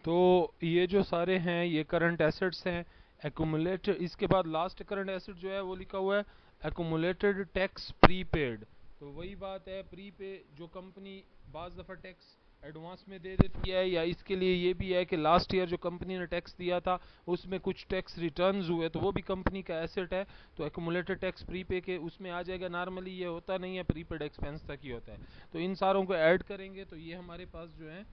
तो ये जो सारे हैं ये करंट एसेट्स हैं। एक्यूमुलेटेड, इसके बाद लास्ट करंट एसेट जो है वो लिखा हुआ है एक्यूमुलेटेड टैक्स प्रीपेड। तो वही बात है, प्रीपे जो कंपनी बाज़ दफ़ा टैक्स एडवांस में दे देती है, या इसके लिए ये भी है कि लास्ट ईयर जो कंपनी ने टैक्स दिया था उसमें कुछ टैक्स रिटर्न्स हुए, तो वो भी कंपनी का एसेट है। तो एक्यूमुलेटेड टैक्स प्रीपे के उसमें आ जाएगा। नॉर्मली ये होता नहीं है, प्रीपेड एक्सपेंस तक ही होता है। तो इन सारों को ऐड करेंगे तो ये हमारे पास जो है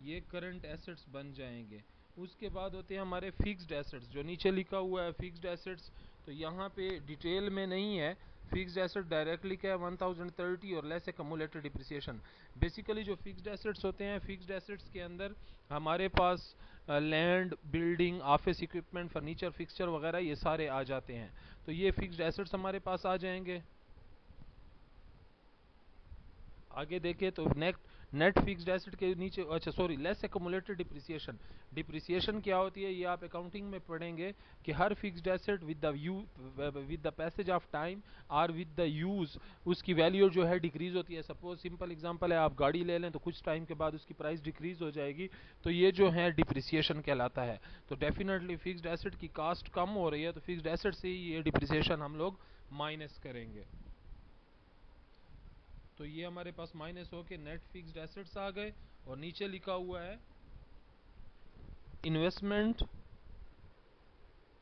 ये करंट एसेट्स बन जाएंगे। उसके बाद होते हैं हमारे फिक्स्ड एसेट्स, जो नीचे लिखा हुआ है फिक्स्ड एसेट्स। तो यहाँ पे डिटेल में नहीं है, फिक्स्ड एसेट डायरेक्टली क्या है 1030 और लेस एक्यूमुलेटेड डिप्रिसिएशन। बेसिकली जो फिक्स्ड एसेट्स होते हैं, फिक्स्ड एसेट्स के अंदर हमारे पास land, building, office equipment, furniture, fixture वगैरह ये सारे आ जाते हैं। तो ये फिक्स्ड एसेट्स हमारे पास आ जाएंगे। आगे देखें तो नेट फिक्स्ड एसेट के नीचे, अच्छा sorry, less accumulated depreciation. Depreciation क्या होती है ये आप अकाउंटिंग में पढ़ेंगे कि हर fixed asset with the passage of time और विद द यूज उसकी वैल्यू जो है डिक्रीज होती है। सपोज सिंपल एग्जांपल है, आप गाड़ी ले लें तो कुछ टाइम के बाद उसकी प्राइस डिक्रीज हो जाएगी, तो ये जो है डिप्रिसिएशन कहलाता है। तो डेफिनेटली फिक्स्ड एसेट की कास्ट कम हो रही है तो फिक्स्ड एसेट से ही ये डिप्रिसिएशन हम लोग माइनस करेंगे। तो ये हमारे पास माइनस हो के नेट फिक्स्ड एसेट्स आ गए। और नीचे लिखा हुआ है इन्वेस्टमेंट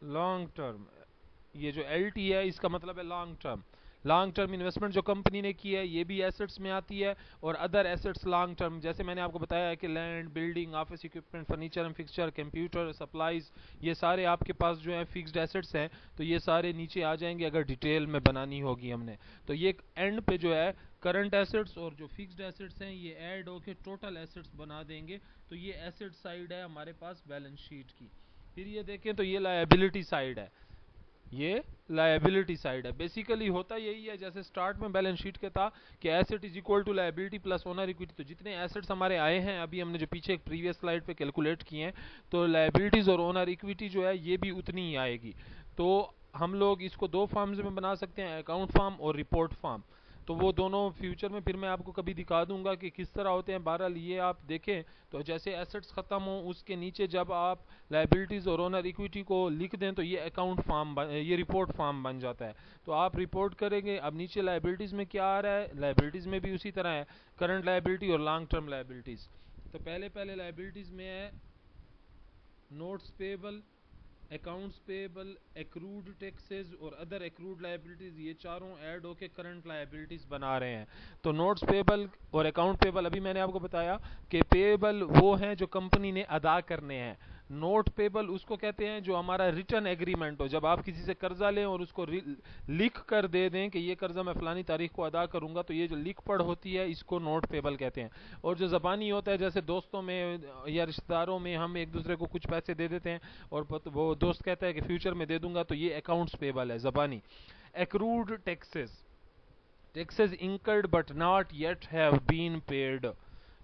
लॉन्ग टर्म। ये जो LT है इसका मतलब है long term. Long term investment जो कंपनी ने की है ये भी एसेट्स में आती है। और अदर एसेट्स लॉन्ग टर्म, जैसे मैंने आपको बताया है कि land, building, office equipment, furniture and fixture, computer, supplies, ये सारे आपके पास जो है फिक्स्ड एसेट्स हैं। तो ये सारे नीचे आ जाएंगे अगर डिटेल में बनानी होगी हमने। तो ये एंड पे जो है करंट एसेट्स और जो फिक्स्ड एसेट्स हैं ये ऐड होके टोटल एसेट्स बना देंगे। तो ये एसेट साइड है हमारे पास बैलेंस शीट की। फिर ये देखें तो ये लायबिलिटी साइड है, ये लायबिलिटी साइड है। बेसिकली होता यही है जैसे स्टार्ट में बैलेंस शीट के था कि asset is equal to liability plus owner equity. तो जितने एसेट्स हमारे आए हैं अभी हमने जो पीछे एक प्रीवियस स्लाइड पे कैलकुलेट किए हैं, तो लायबिलिटीज और ओनर इक्विटी जो है ये भी उतनी ही आएगी। तो हम लोग इसको दो फॉर्म्स में बना सकते हैं, अकाउंट फॉर्म और रिपोर्ट फॉर्म। तो वो दोनों फ्यूचर में फिर मैं आपको कभी दिखा दूंगा कि किस तरह होते हैं। बहरहाल ये आप देखें तो जैसे एसेट्स खत्म हो उसके नीचे जब आप लायबिलिटीज और ओनर इक्विटी को लिख दें तो ये अकाउंट फॉर्म, ये रिपोर्ट फॉर्म बन जाता है। तो आप रिपोर्ट करेंगे। अब नीचे लायबिलिटीज में क्या आ रहा है, लायबिलिटीज में भी उसी तरह है, करंट लायबिलिटी और लॉन्ग टर्म लायबिलिटीज। तो पहले पहले लायबिलिटीज में है notes payable, accounts payable, accrued taxes और अदर एक्रूड लायबिलिटीज, ये चारों ऐड होके करंट लायबिलिटीज बना रहे हैं। तो नोट्स पेबल और अकाउंट पेबल अभी मैंने आपको बताया कि पेबल वो हैं जो कंपनी ने अदा करने हैं। नोट पेबल उसको कहते हैं जो हमारा रिटर्न एग्रीमेंट हो, जब आप किसी से कर्जा लें और उसको लिख कर दे दें कि ये कर्जा मैं फलानी तारीख को अदा करूंगा, तो ये जो लिख पढ़ होती है इसको नोट पेबल कहते हैं। और जो ज़बानी होता है जैसे दोस्तों में या रिश्तेदारों में हम एक दूसरे को कुछ पैसे दे देते हैं और वो दोस्त कहता है कि फ्यूचर में दे दूंगा, तो ये अकाउंट्स पेबल है ज़बानी। Accrued taxes, taxes incurred but not yet have been paid,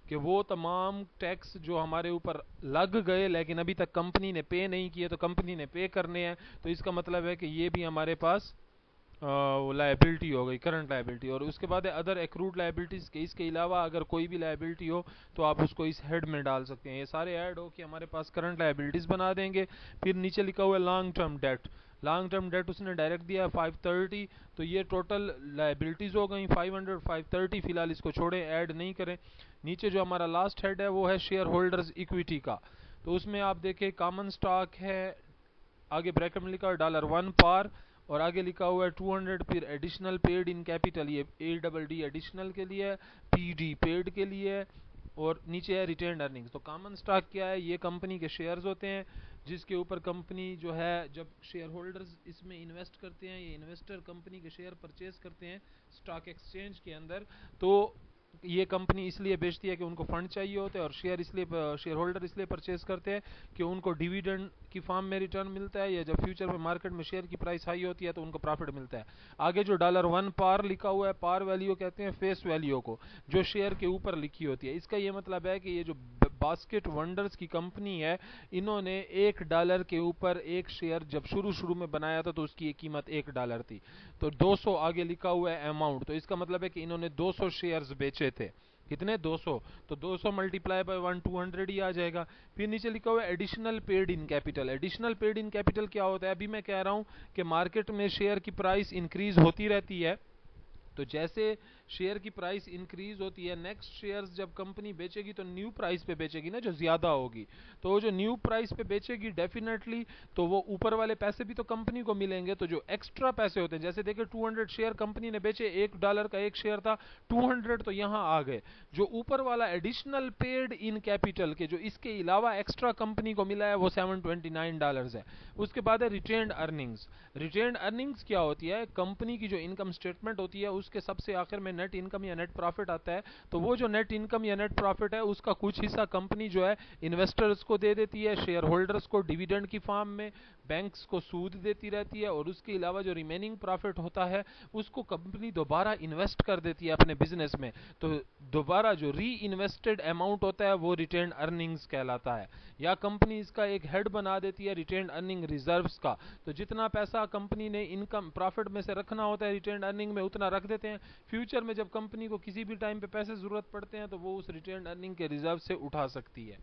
कि वो तमाम टैक्स जो हमारे ऊपर लग गए लेकिन अभी तक कंपनी ने पे नहीं किए तो कंपनी ने पे करने हैं। तो इसका मतलब है कि ये भी हमारे पास लायबिलिटी हो गई, करंट लायबिलिटी। और उसके बाद है अदर एक्रूड लायबिलिटीज के, इसके अलावा अगर कोई भी लायबिलिटी हो तो आप उसको इस हेड में डाल सकते हैं। ये सारे ऐड हो कि हमारे पास करंट लायबिलिटीज बना देंगे। फिर नीचे लिखा हुआ है long term date. Long term date उसने डायरेक्ट दिया 530, तो ये टोटल लायबिलिटीज हो गई 500 530। फिलहाल इसको छोड़ें, ऐड नहीं करें। नीचे जो हमारा लास्ट हेड है वो है शेयर होल्डर्स इक्विटी का। तो उसमें आप देखें कॉमन स्टॉक है, आगे ब्रैकेट में लिखा है $1 पार और आगे लिखा हुआ है 200। फिर एडिशनल पेड इन कैपिटल, ये ADD एडिशनल के लिए, PD पेड के लिए, और नीचे है रिटेन्ड अर्निंग्स। तो कॉमन स्टॉक क्या है, ये कंपनी के शेयर्स होते हैं जिसके ऊपर कंपनी जो है जब शेयर होल्डर्स इसमें इन्वेस्ट करते हैं, ये इन्वेस्टर कंपनी के शेयर परचेज करते हैं स्टॉक एक्सचेंज के अंदर। तो ये कंपनी इसलिए बेचती है कि उनको फंड चाहिए होते हैं, और शेयर इसलिए शेयर होल्डर इसलिए परचेज करते हैं कि उनको डिविडेंड की फॉर्म में रिटर्न मिलता है, या जब फ्यूचर में मार्केट में शेयर की प्राइस हाई होती है तो उनको प्रॉफिट मिलता है। आगे जो $1 पार लिखा हुआ है, पार वैल्यू कहते हैं फेस वैल्यू को जो शेयर के ऊपर लिखी होती है। इसका ये मतलब है कि ये जो बास्केट वंडर्स की कंपनी है, इन्होंने $1 के ऊपर एक शेयर जब शुरू में बनाया था तो उसकी कीमत $1 थी, तो 200 आगे लिखा हुआ है अमाउंट, तो इसका मतलब है कि इन्होंने 200 शेयर्स बेचे थे। कितने? 200। तो 200 मल्टीप्लाई बाय 1 200 ही आ जाएगा। फिर नीचे लिखा हुआ है additional paid in capital. Additional paid in capital क्या होता है? अभी मैं कह रहा हूं कि मार्केट में शेयर की प्राइस इंक्रीज होती रहती है, तो जैसे शेयर की प्राइस इंक्रीज होती है, नेक्स्ट शेयर्स जब कंपनी बेचेगी तो न्यू प्राइस पे बेचेगी ना, जो ज्यादा होगी, तो वो जो न्यू प्राइस पे बेचेगी डेफिनेटली तो वो ऊपर वाले पैसे भी तो कंपनी को मिलेंगे, तो जो एक्स्ट्रा पैसे होते हैं, जैसे देखिए 200 शेयर कंपनी ने बेचे, $1 का एक शेयर था, 200 तो यहां आ गए। जो ऊपर वाला एडिशनल पेड इन कैपिटल के जो इसके अलावा एक्स्ट्रा कंपनी को मिला है वो $729 है। उसके बाद है रिटेन्ड अर्निंग्स। रिटेन्ड अर्निंग्स क्या होती है? कंपनी की जो इनकम स्टेटमेंट होती है उसके सबसे आखिर में नेट इनकम या नेट प्रॉफिट आता है, तो वो जो नेट इनकम या नेट प्रॉफिट है उसका कुछ हिस्सा कंपनी जो है इन्वेस्टर्स को दे देती है, शेयर होल्डर्स को डिविडेंड की फॉर्म में, बैंक्स को सूद देती रहती है, और उसके अलावा जो रिमेनिंग प्रॉफिट होता है उसको कंपनी दोबारा इन्वेस्ट कर देती है अपने बिजनेस में, तो दोबारा जो री इन्वेस्टेड अमाउंट होता है वो रिटेन्ड अर्निंग्स कहलाता है। या कंपनी इसका एक हेड बना देती है रिटेन्ड अर्निंग रिजर्व्स का, तो जितना पैसा कंपनी ने इनकम प्रॉफिट में से रखना होता है रिटेन्ड अर्निंग में उतना रख देते हैं, फ्यूचर में जब कंपनी को किसी भी टाइम पे पैसे जरूरत पड़ते हैं तो वो उस रिटेन्ड अर्निंग के रिजर्व से उठा सकती है।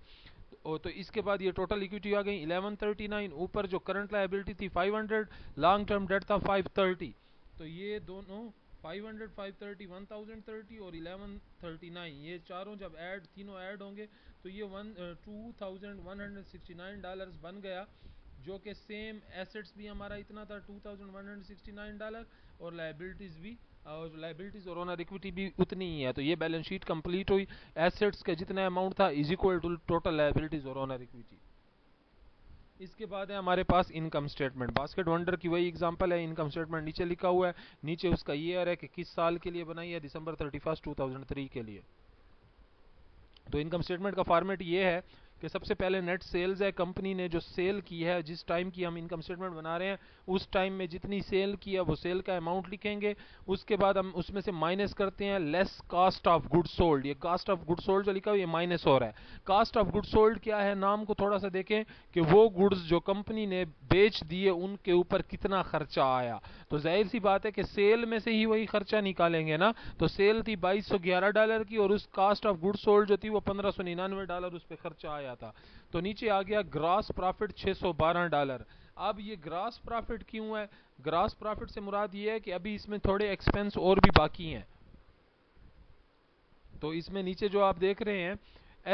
तो इसके बाद ये टोटल इक्विटी आ गई 1139, ऊपर जो करंट लायबिलिटी थी 500, लॉन्ग टर्म डेट था 530, तो ये दोनों 500 530 1030 और 1139 ये चारों जब तीनों ऐड होंगे तो ये $2169 बन गया, जो कि सेम एसेट्स भी हमारा इतना था $2169 और लायबिलिटीज भी, और लायबिलिटीज और ओनर इक्विटी भी उतनी ही है। तो ये बैलेंस शीट कंप्लीट हुई, एसेट्स का जितना अमाउंट था is equal to total liabilities और ओनर इक्विटी। इसके बाद है हमारे पास इनकम स्टेटमेंट। बास्केट वंडर की वही एग्जांपल है, इनकम स्टेटमेंट नीचे लिखा हुआ है, नीचे उसका ईयर है कि किस साल के लिए बनाई है, दिसंबर 31 2003 के लिए। तो इनकम स्टेटमेंट का फॉर्मेट ये है कि सबसे पहले नेट सेल्स है, कंपनी ने जो सेल की है, जिस टाइम की हम इनकम स्टेटमेंट बना रहे हैं उस टाइम में जितनी सेल की है वो सेल का अमाउंट लिखेंगे। उसके बाद हम उसमें से माइनस करते हैं less cost of good sold. ये कास्ट ऑफ गुड सोल्ड जो लिखा हुआ ये माइनस हो रहा है। कास्ट ऑफ गुड सोल्ड क्या है? नाम को थोड़ा सा देखें कि वो गुड्स जो कंपनी ने बेच दिए उनके ऊपर कितना खर्चा आया, तो जाहिर सी बात है कि सेल में से ही वही खर्चा निकालेंगे ना। तो सेल थी $2211 की और उस कास्ट ऑफ गुड सोल्ड जो थी वो $1599 उस पर खर्चा आया था। तो नीचे आ गया ग्रॉस प्रॉफिट $612। अब ये ग्रॉस प्रॉफिट क्यों है? ग्रॉस प्रॉफिट से मुराद ये है कि अभी इसमें थोड़े एक्सपेंस और भी बाकी हैं। तो इसमें नीचे जो आप देख रहे हैं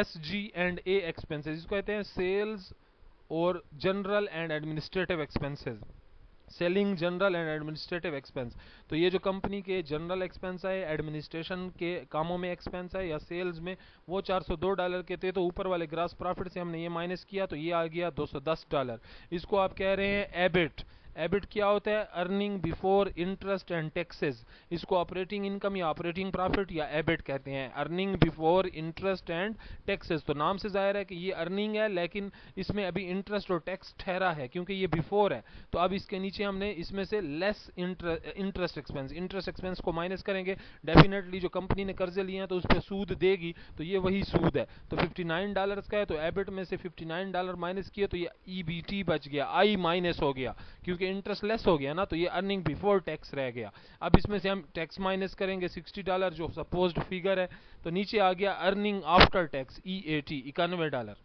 SG&A एक्सपेंसेस, इसको कहते हैं सेल्स और general and administrative expenses, selling general and administrative expense. तो ये जो कंपनी के जनरल एक्सपेंस है, एडमिनिस्ट्रेशन के कामों में एक्सपेंस है या सेल्स में, वो $402 के थे, तो ऊपर वाले ग्रॉस प्रॉफिट से हमने ये माइनस किया तो ये आ गया $210। इसको आप कह रहे हैं एबिट। एबिट क्या होता है? Earning before interest and taxes. इसको ऑपरेटिंग इनकम या ऑपरेटिंग प्रॉफिट या एबिट कहते हैं, earning before interest and taxes. तो नाम से जाहिर है कि ये अर्निंग है, लेकिन इसमें अभी इंटरेस्ट और टैक्स ठहरा है क्योंकि ये बिफोर है। तो अब इसके नीचे हमने इसमें से लेस इंटरेस्ट एक्सपेंस को माइनस करेंगे। डेफिनेटली जो कंपनी ने कर्जे लिए हैं तो उस पर सूद देगी, तो ये वही सूद है। तो $59 का है, तो एबिट में से $59 माइनस किए तो ये EBT बच गया, आई माइनस हो गया क्योंकि इंटरेस्ट लेस हो गया ना, तो ये अर्निंग बिफोर टैक्स रह गया। अब इसमें से हम टैक्स माइनस करेंगे $60 जो सपोज्ड फिगर है, तो नीचे आ गया अर्निंग आफ्टर टैक्स EAT $91।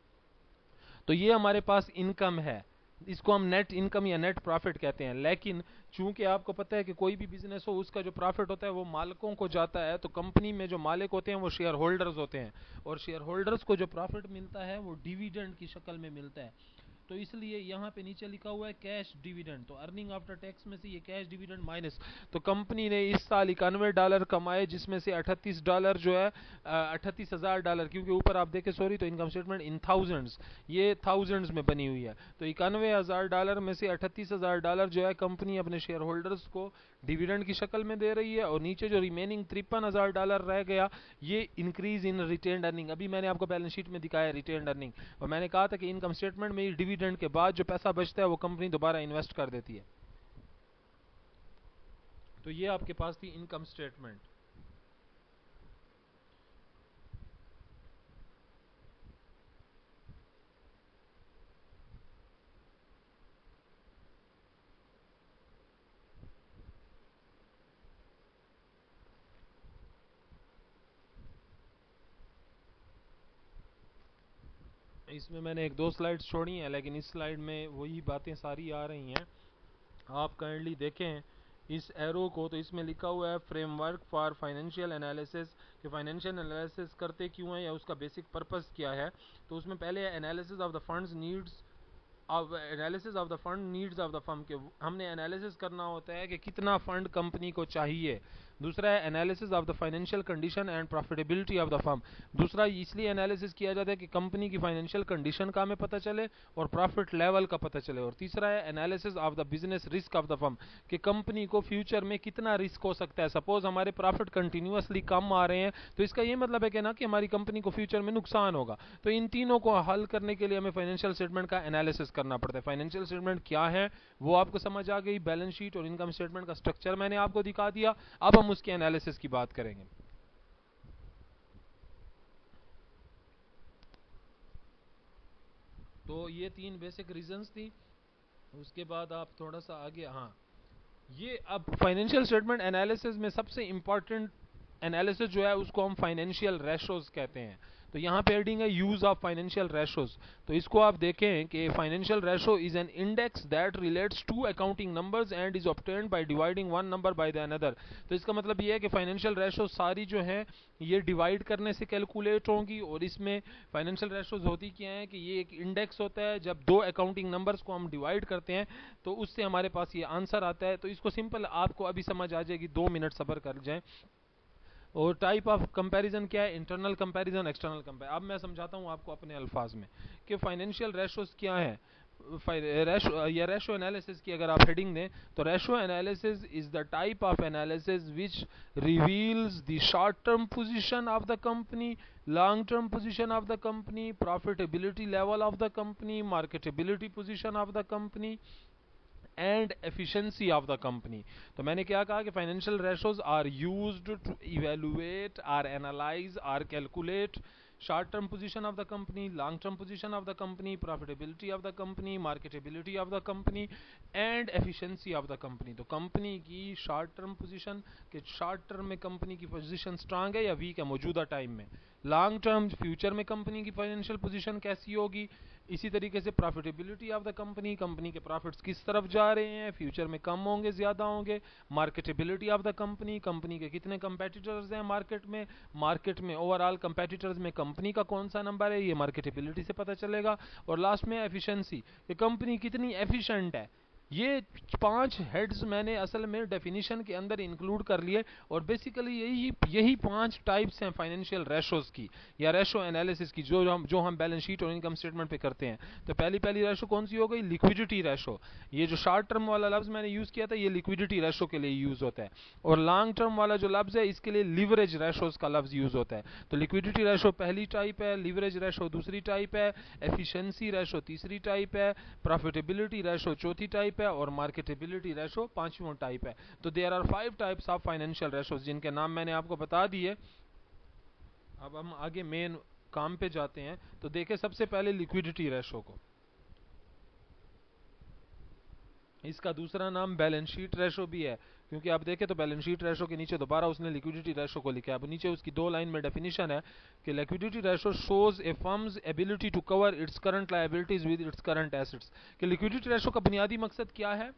तो ये हमारे पास इनकम है, इसको हम नेट इनकम या नेट प्रॉफिट कहते हैं। लेकिन चूंकि आपको पता है कि कोई भी बिजनेस हो उसका जो प्रॉफिट होता है वो मालिकों को जाता है, तो कंपनी में जो मालिक होते हैं वो शेयर होल्डर्स होते हैं, और शेयर होल्डर्स को जो प्रॉफिट मिलता है वो डिविडेंड की शक्ल में मिलता है। तो इसलिए यहाँ पे नीचे लिखा हुआ है कैश डिविडेंड, तो अर्निंग आफ्टर टैक्स में से ये कैश डिविडेंड माइनस। तो कंपनी ने इस साल $91 कमाए, जिसमें से $38 जो है $38,000, क्योंकि ऊपर आप देखें सॉरी तो इनकम स्टेटमेंट इन थाउजेंड्स, ये थाउजेंड्स में बनी हुई है, तो $91,000 में से $38,000 जो है कंपनी अपने शेयर होल्डर्स को डिविडेंड की शक्ल में दे रही है, और नीचे जो रिमेनिंग $53,000 रह गया ये इंक्रीज इन रिटेन्ड अर्निंग। अभी मैंने आपको बैलेंस शीट में दिखाया रिटेन्ड अर्निंग, और मैंने कहा था कि इनकम स्टेटमेंट में डिविडेंड के बाद जो पैसा बचता है वो कंपनी दोबारा इन्वेस्ट कर देती है। तो ये आपके पास थी इनकम स्टेटमेंट। इसमें मैंने एक दो स्लाइड्स छोड़ी हैं, लेकिन इस स्लाइड में वही बातें सारी आ रही हैं। आप काइंडली देखें इस एरो को, तो इसमें लिखा हुआ है फ्रेमवर्क फॉर फाइनेंशियल एनालिसिस, कि फाइनेंशियल एनालिसिस करते क्यों है या उसका बेसिक पर्पस क्या है। तो उसमें पहले है analysis of the funds needs, अब analysis of the fund needs of the firm, के हमने एनालिसिस करना होता है कि कितना फंड कंपनी को चाहिए। दूसरा है analysis of the financial condition and profitability of the firm, दूसरा इसलिए एनालिसिस किया जाता है कि कंपनी की फाइनेंशियल कंडीशन का हमें पता चले और प्रॉफिट लेवल का पता चले। और तीसरा है analysis of the business risk of the firm, कि कंपनी को फ्यूचर में कितना रिस्क हो सकता है। सपोज हमारे प्रॉफिट कंटिन्यूसली कम आ रहे हैं, तो इसका ये मतलब है कि ना कि हमारी कंपनी को फ्यूचर में नुकसान होगा। तो इन तीनों को हल करने के लिए हमें फाइनेंशियल स्टेटमेंट का एनालिसिस करना पड़ता है। फाइनेंशियल स्टेटमेंट क्या है वो आपको समझ आ गई, बैलेंस शीट और इनकम स्टेटमेंट का स्ट्रक्चर मैंने आपको दिखा दिया। अब हम उसके एनालिसिस की बात करेंगे। तो ये तीन बेसिक रीजंस थी। उसके बाद आप थोड़ा सा आगे, हाँ, ये अब फाइनेंशियल स्टेटमेंट एनालिसिस में सबसे इंपॉर्टेंट एनालिसिस जो है उसको हम फाइनेंशियल रेशोज कहते हैं। तो यहाँ पे हेडिंग है यूज ऑफ फाइनेंशियल रेशोज। तो इसको आप देखें कि financial ratio is an index that relates to accounting numbers and is obtained by dividing one number by the another. तो इसका मतलब ये है कि फाइनेंशियल रेशो सारी जो है ये डिवाइड करने से कैलकुलेट होंगी। और इसमें फाइनेंशियल रेशोज होती क्या है कि ये एक इंडेक्स होता है, जब दो अकाउंटिंग नंबर्स को हम डिवाइड करते हैं तो उससे हमारे पास ये आंसर आता है। तो इसको सिंपल आपको अभी समझ आ जाएगी, 2 मिनट सब्र कर जाएं। और टाइप ऑफ कंपैरिजन क्या है, इंटरनल कंपैरिजन, एक्सटर्नल कंपैरिजन। अब मैं समझाता हूँ आपको अपने अल्फाज में कि फाइनेंशियल रेशोज क्या है। या रेशो एनालिसिस की अगर आप हेडिंग दें तो ratio analysis is the type of analysis which reveals the short term position of the company, long term position of the company, profitability level of the company, marketability position of the company and efficiency of the company. तो मैंने क्या कहा कि financial ratios are used to evaluate, or analyse, or calculate short term position of the company, long term position of the company, profitability of the company, marketability of the company and efficiency of the company। तो company की short term position, कि short term में company की position strong है या week है मौजूदा time में, लॉन्ग टर्म फ्यूचर में कंपनी की फाइनेंशियल पोजीशन कैसी होगी, इसी तरीके से profitability of the company, company के प्रॉफिट्स किस तरफ जा रहे हैं, फ्यूचर में कम होंगे ज्यादा होंगे, marketability of the company, company के कितने कंपेटिटर्स हैं मार्केट में ओवरऑल कंपेटिटर्स में कंपनी का कौन सा नंबर है, ये मार्केटेबिलिटी से पता चलेगा। और लास्ट में एफिशिएंसी, कि कंपनी कितनी एफिशिएंट है। ये 5 हेड्स मैंने असल में डेफिनेशन के अंदर इंक्लूड कर लिए और बेसिकली यही 5 टाइप्स हैं फाइनेंशियल रेशोज की या रेशो एनालिसिस की, जो हम बैलेंस शीट और इनकम स्टेटमेंट पे करते हैं। तो पहली रेशो कौन सी हो गई, लिक्विडिटी रेशो। ये जो शॉर्ट टर्म वाला लफ्ज मैंने यूज किया था ये लिक्विडिटी रेशो के लिए यूज होता है। और लॉन्ग टर्म वाला जो लफ्ज है इसके लिए लिवरेज रेशोज का लफ्ज यूज होता है। तो लिक्विडिटी रेशो पहली टाइप है, लिवरेज रेशो दूसरी टाइप है, एफिशिएंसी रेशो तीसरी टाइप है, प्रॉफिटेबिलिटी रेशो चौथी टाइप है और मार्केटेबिलिटी रेशो पांचवी टाइप है। तो there are 5 types of financial ratios जिनके नाम मैंने आपको बता दिए। अब हम आगे मेन काम पे जाते हैं। तो देखें सबसे पहले लिक्विडिटी रेशो को, इसका दूसरा नाम बैलेंस शीट रेशो भी है, क्योंकि आप देखें तो बैलेंस शीट रेशो के नीचे दोबारा उसने लिक्विडिटी रेशो को लिखा है। अब नीचे उसकी 2 लाइन में डेफिनेशन है कि liquidity ratio shows a firm's ability to cover its current liabilities with its current assets. कि लिक्विडिटी रेशो का बुनियादी मकसद क्या है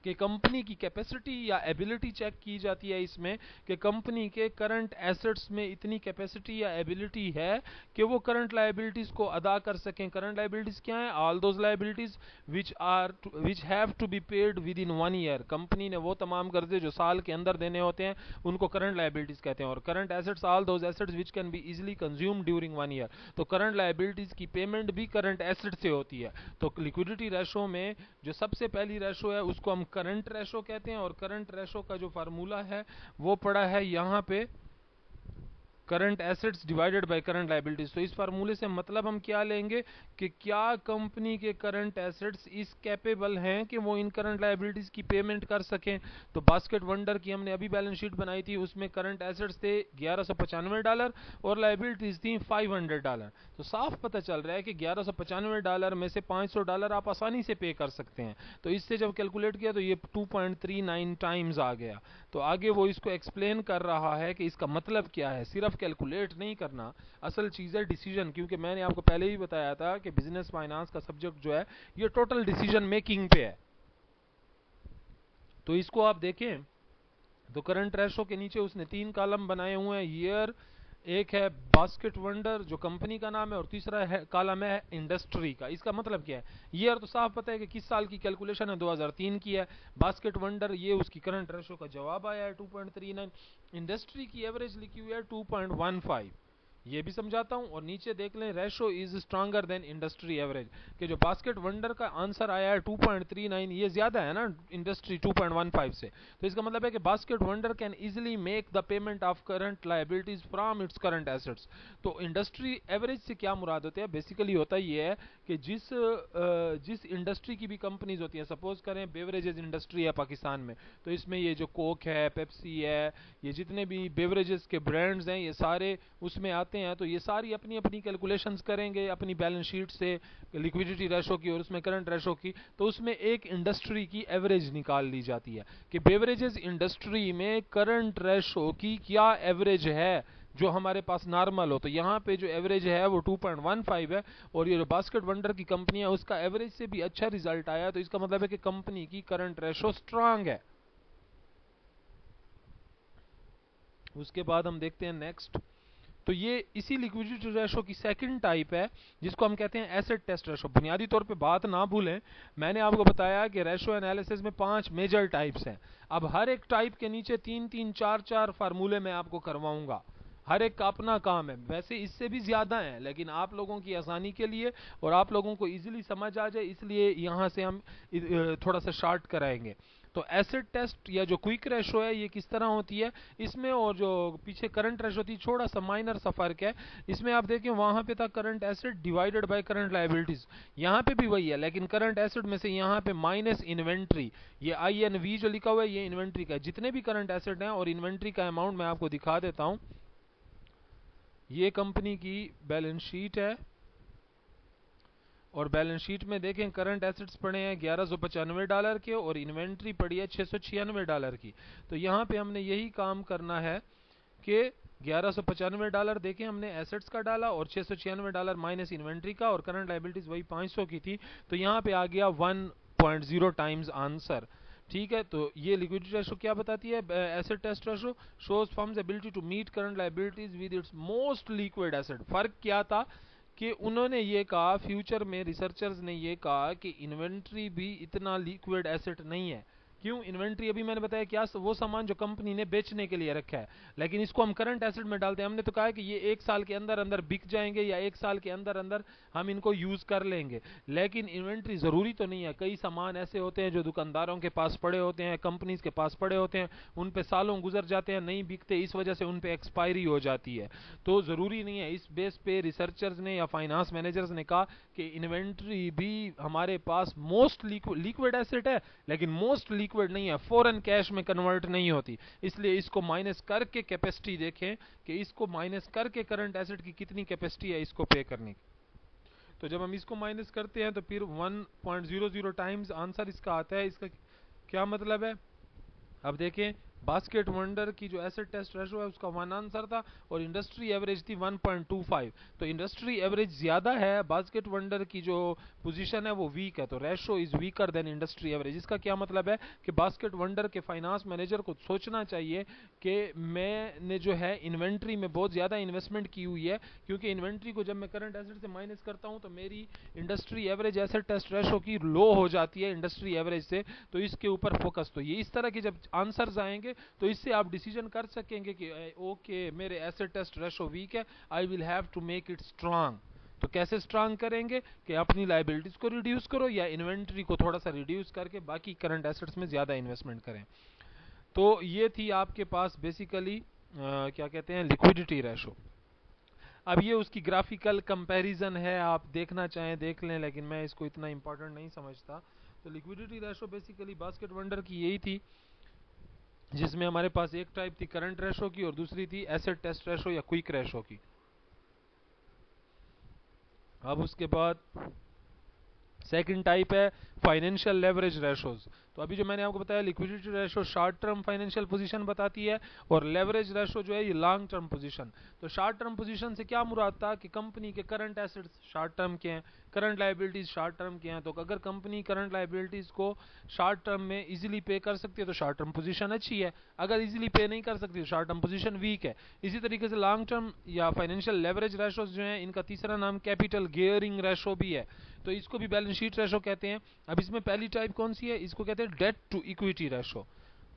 कि कंपनी की कैपेसिटी या एबिलिटी चेक की जाती है इसमें, कि कंपनी के करंट एसेट्स में इतनी कैपेसिटी या एबिलिटी है कि वो करंट लायबिलिटीज को अदा कर सकें। करंट लायबिलिटीज क्या है, all those liabilities which have to be paid within 1 year. Company ने वो तमाम कर्जे जो साल के अंदर देने होते हैं उनको करंट लायबिलिटीज कहते हैं। और current assets all those assets which can be easily consume during 1 year. तो करंट लायबिलिटीज की पेमेंट भी करंट एसेट से होती है। तो लिक्विडिटी रेशो में जो सबसे पहली रेशो है उसको हम करंट रेशो कहते हैं। और करंट रेशो का जो फार्मूला है वो पड़ा है यहां पे, current assets divided by current liabilities. तो इस फार्मूले से मतलब हम क्या लेंगे कि क्या कंपनी के करंट एसेट्स इस कैपेबल हैं कि वो इन करंट लायबिलिटीज की पेमेंट कर सकें। तो बास्केट वंडर की हमने अभी बैलेंस शीट बनाई थी, उसमें करंट एसेट्स थे $1195 और लायबिलिटीज थी $500। तो साफ पता चल रहा है कि $1195 में से $500 आप आसानी से पे कर सकते हैं। तो इससे जब कैलकुलेट किया तो ये 2.39 टाइम्स आ गया। तो आगे वो इसको एक्सप्लेन कर रहा है कि इसका मतलब क्या है। सिर्फ सिर्फ कैलकुलेट नहीं करना, असल चीज़ है डिसीजन। क्योंकि मैंने आपको पहले ही बताया था कि बिजनेस फाइनेंस का सब्जेक्ट जो है ये टोटल डिसीजन मेकिंग पे है। तो इसको आप देखें तो करंट रेशो के नीचे उसने 3 कॉलम बनाए हुए हैं, ईयर, एक है बास्केट वंडर जो कंपनी का नाम है, और तीसरा है कॉलम है इंडस्ट्री का। इसका मतलब क्या है, ईयर तो साफ पता है कि किस साल की कैलकुलेशन है, 2003 की है। बास्केट वंडर ये उसकी करंट रेशो का जवाब आया है 2.39। इंडस्ट्री की एवरेज लिखी हुई है 2.15, ये भी समझाता हूं। और नीचे देख लें ratio is stronger then industry average, कि जो बास्केट वंडर का आंसर आया है 2.39, ये ज्यादा है ना इंडस्ट्री 2.15 से। तो इसका मतलब है कि basket wonder can easily make the payment of current liabilities from its current assets. तो इंडस्ट्री एवरेज से क्या मुराद होते हैं, बेसिकली होता ये है कि जिस इंडस्ट्री की भी कंपनीज होती हैं, सपोज करें बेवरेजेस इंडस्ट्री है पाकिस्तान में, तो इसमें ये जो कोक है, पेप्सी है, ये जितने भी बेवरेजेस के ब्रांड्स हैं ये सारे उसमें आते हैं। तो ये सारी अपनी अपनी कैलकुलेशंस करेंगे अपनी बैलेंस शीट से, लिक्विडिटी रेशो की और उसमें करंट रेशो की। तो उसमें एक इंडस्ट्री की एवरेज निकाल ली जाती है कि बेवरेजेस इंडस्ट्री में करंट रेशो की क्या एवरेज है जो हमारे पास नॉर्मल हो। तो यहाँ पे जो एवरेज है वो 2.15 है, और ये जो बास्केट वंडर की कंपनी है उसका एवरेज से भी अच्छा रिजल्ट आया। तो इसका मतलब है कि कंपनी की करंट रेशो स्ट्रांग है। उसके बाद हम देखते हैं नेक्स्ट। तो ये इसी लिक्विडिटी रेशो की सेकंड टाइप है जिसको हम कहते हैं एसेट टेस्ट रेशो। बुनियादी तौर पे बात ना भूलें, मैंने आपको बताया कि रेशो एनालिसिस में 5 मेजर टाइप्स हैं। अब हर एक टाइप के नीचे 3-3, 4-4 फार्मूले मैं आपको करवाऊंगा, हर एक का अपना काम है। वैसे इससे भी ज्यादा है, लेकिन आप लोगों की आसानी के लिए और आप लोगों को इजीली समझ आ जाए इसलिए यहां से हम थोड़ा सा शार्ट कराएंगे। तो एसिड टेस्ट या जो क्विक रेशो है ये किस तरह होती है, इसमें और जो पीछे करंट रेशो थी थोड़ा सा माइनर सा फर्क है। इसमें आप देखें वहां पे था current acid divided by current liabilities, यहाँ पे भी वही है, लेकिन करंट एसिड में से यहाँ पे माइनस इन्वेंट्री, ये INV जो लिखा हुआ है ये इन्वेंट्री का है। जितने भी करंट एसिड हैं और इन्वेंट्री का अमाउंट मैं आपको दिखा देता हूं। ये कंपनी की बैलेंस शीट है और बैलेंस शीट में देखें करंट एसेट्स पड़े हैं $1195 के और इन्वेंट्री पड़ी है $696 की। तो यहाँ पे हमने यही काम करना है कि $1195 देखें हमने एसेट्स का डाला और $696 माइनस इन्वेंट्री का, और करंट लायबिलिटीज वही 500 की थी। तो यहाँ पे आ गया 1.0 टाइम्स आंसर। ठीक है, तो ये लिक्विडिटी रेशो क्या बताती है, acid test ratio shows firm's ability to meet current liabilities with its most liquid asset. फर्क क्या था कि उन्होंने ये कहा, फ्यूचर में रिसर्चर्स ने ये कहा कि इन्वेंट्री भी इतना लिक्विड एसेट नहीं है। क्यों, इन्वेंट्री अभी मैंने बताया क्या, वो सामान जो कंपनी ने बेचने के लिए रखा है, लेकिन इसको हम करंट एसेट में डालते हैं। हमने तो कहा कि ये 1 साल के अंदर अंदर बिक जाएंगे या 1 साल के अंदर अंदर हम इनको यूज कर लेंगे। लेकिन इन्वेंट्री जरूरी तो नहीं है, कई सामान ऐसे होते हैं जो दुकानदारों के पास पड़े होते हैं, कंपनीज के पास पड़े होते हैं, उन पे सालों गुजर जाते हैं, नहीं बिकते, इस वजह से उन पे एक्सपायरी हो जाती है। तो जरूरी नहीं है। इस बेस पे रिसर्चर्स ने या फाइनेंस मैनेजर्स ने कहा कि इन्वेंट्री भी हमारे पास मोस्ट लिक्विड एसेट है, लेकिन मोस्ट लिक्विड नहीं है, फॉरेन कैश में कन्वर्ट नहीं होती। इसलिए इसको माइनस करके कैपेसिटी देखें कि इसको माइनस करके करंट एसेट की कितनी कैपेसिटी है इसको पे करने की। तो जब हम इसको माइनस करते हैं तो फिर 1.00 टाइम्स आंसर इसका आता है। इसका क्या मतलब है, अब देखें बास्केट वंडर की जो एसेट टेस्ट रेशो है उसका 1 आंसर था और इंडस्ट्री एवरेज थी 1.25। तो इंडस्ट्री एवरेज ज्यादा है, बास्केट वंडर की जो पोजीशन है वो वीक है, तो ratio is weaker then industry average. इसका क्या मतलब है कि बास्केट वंडर के फाइनेंस मैनेजर को सोचना चाहिए कि मैंने जो है इन्वेंट्री में बहुत ज्यादा इन्वेस्टमेंट की हुई है, क्योंकि इन्वेंट्री को जब मैं करंट एसेट से माइनस करता हूं तो मेरी industry average acid test ratio की लो हो जाती है इंडस्ट्री एवरेज से। तो इसके ऊपर फोकस, तो ये इस तरह के जब आंसर्स आएंगे तो इससे आप डिसीजन कर सकेंगे कि ओके मेरे एसेट टेस्ट रेशो वीक है, I will have to make it strong. तो कैसे स्ट्रांग करेंगे कि अपनी लायबिलिटीज को रिड्यूस करो या इन्वेंट्री को थोड़ा सा रिड्यूस करके बाकी करंट एसेट्स में ज्यादा इन्वेस्टमेंट करें। तो ये थी आपके पास बेसिकली क्या कहते हैं लिक्विडिटी रेशो। अब ये उसकी ग्राफिकल कंपैरिजन है, आप देखना चाहें देख लें, लेकिन मैं इसको इतना इंपॉर्टेंट नहीं समझता। तो liquidity ratio basically basket Wonder की यही थी, जिसमें हमारे पास एक टाइप थी करंट रेशो की और दूसरी थी एसेट टेस्ट रेशो या क्विक रेशो की। अब उसके बाद सेकंड टाइप है फाइनेंशियल लेवरेज रेशोज। तो अभी जो मैंने आपको बताया liquidity ratio short term financial position बताती है और लेवरेज रेशो जो है ये लॉन्ग टर्म पोजीशन। तो शॉर्ट टर्म पोजीशन से क्या मुराद था कि कंपनी के करंट एसेट्स शॉर्ट टर्म के हैं, करंट लायबिलिटीज शॉर्ट टर्म के हैं। तो अगर कंपनी करंट लायबिलिटीज को शॉर्ट टर्म में इजीली पे कर सकती है तो शॉर्ट टर्म पोजीशन अच्छी है, अगर इजीली पे नहीं कर सकती तो शॉर्ट टर्म पोजीशन वीक है। इसी तरीके से लॉन्ग टर्म या फाइनेंशियल लेवरेज रेशोज जो है इनका तीसरा नाम कैपिटल गियरिंग रेशो भी है, तो इसको भी बैलेंस शीट रेशो कहते हैं। अब इसमें पहली टाइप कौन सी है, इसको कहते हैं डेट टू इक्विटी रेशो।